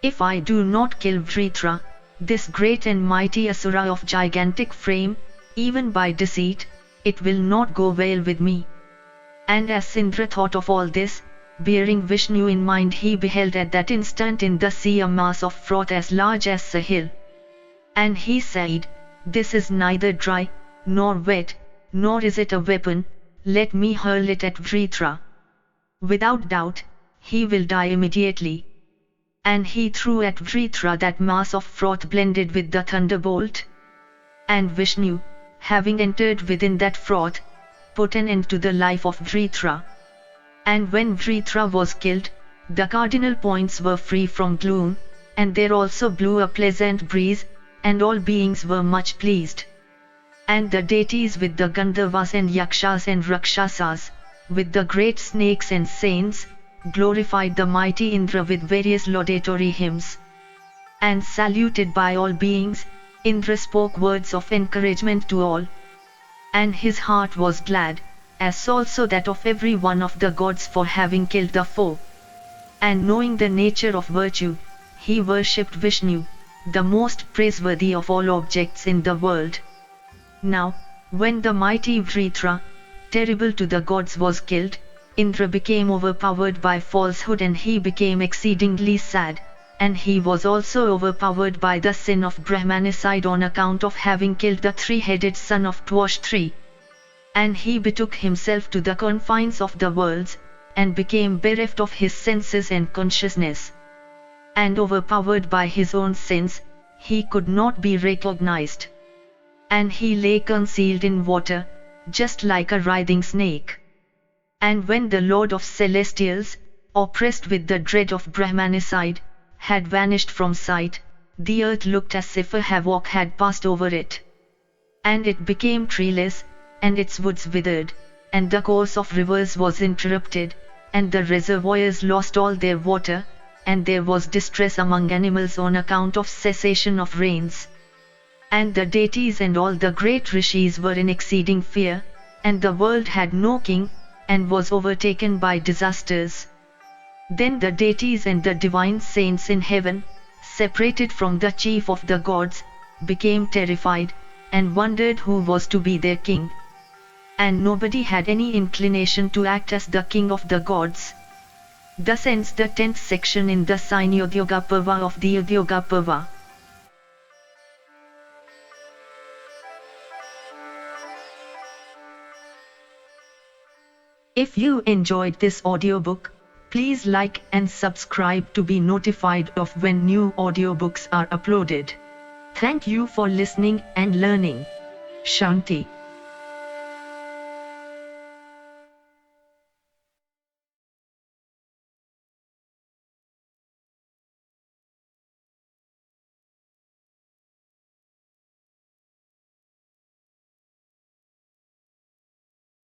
If I do not kill Vritra, this great and mighty Asura of gigantic frame, even by deceit, it will not go well with me. And as Indra thought of all this, bearing Vishnu in mind, he beheld at that instant in the sea a mass of froth as large as a hill. And he said, this is neither dry, nor wet, nor is it a weapon, let me hurl it at Vritra. Without doubt, he will die immediately. And he threw at Vritra that mass of froth blended with the thunderbolt. And Vishnu, having entered within that froth, put an end to the life of Vritra. And when Vritra was killed, the cardinal points were free from gloom, and there also blew a pleasant breeze, and all beings were much pleased. And the deities with the Gandharvas and Yakshas and Rakshasas, with the great snakes and saints, glorified the mighty Indra with various laudatory hymns. And saluted by all beings, Indra spoke words of encouragement to all. And his heart was glad, as also that of every one of the gods, for having killed the foe. And knowing the nature of virtue, he worshipped Vishnu, the most praiseworthy of all objects in the world. Now, when the mighty Vritra, terrible to the gods, was killed, Indra became overpowered by falsehood, and he became exceedingly sad, and he was also overpowered by the sin of Brahmanicide on account of having killed the three-headed son of Twashtri. And he betook himself to the confines of the worlds, and became bereft of his senses and consciousness. And overpowered by his own sins, he could not be recognized. And he lay concealed in water, just like a writhing snake. And when the Lord of Celestials, oppressed with the dread of Brahmanicide, had vanished from sight, the earth looked as if a havoc had passed over it. And it became treeless, and its woods withered, and the course of rivers was interrupted, and the reservoirs lost all their water, and there was distress among animals on account of cessation of rains. And the deities and all the great rishis were in exceeding fear, and the world had no king, and was overtaken by disasters. Then the deities and the divine saints in heaven, separated from the chief of the gods, became terrified, and wondered who was to be their king. And nobody had any inclination to act as the king of the gods. Thus ends the 10th section in the C.I.E. Udyoga Parva of the Udyoga Parva. If you enjoyed this audiobook, please like and subscribe to be notified of when new audiobooks are uploaded. Thank you for listening and learning. Shanti.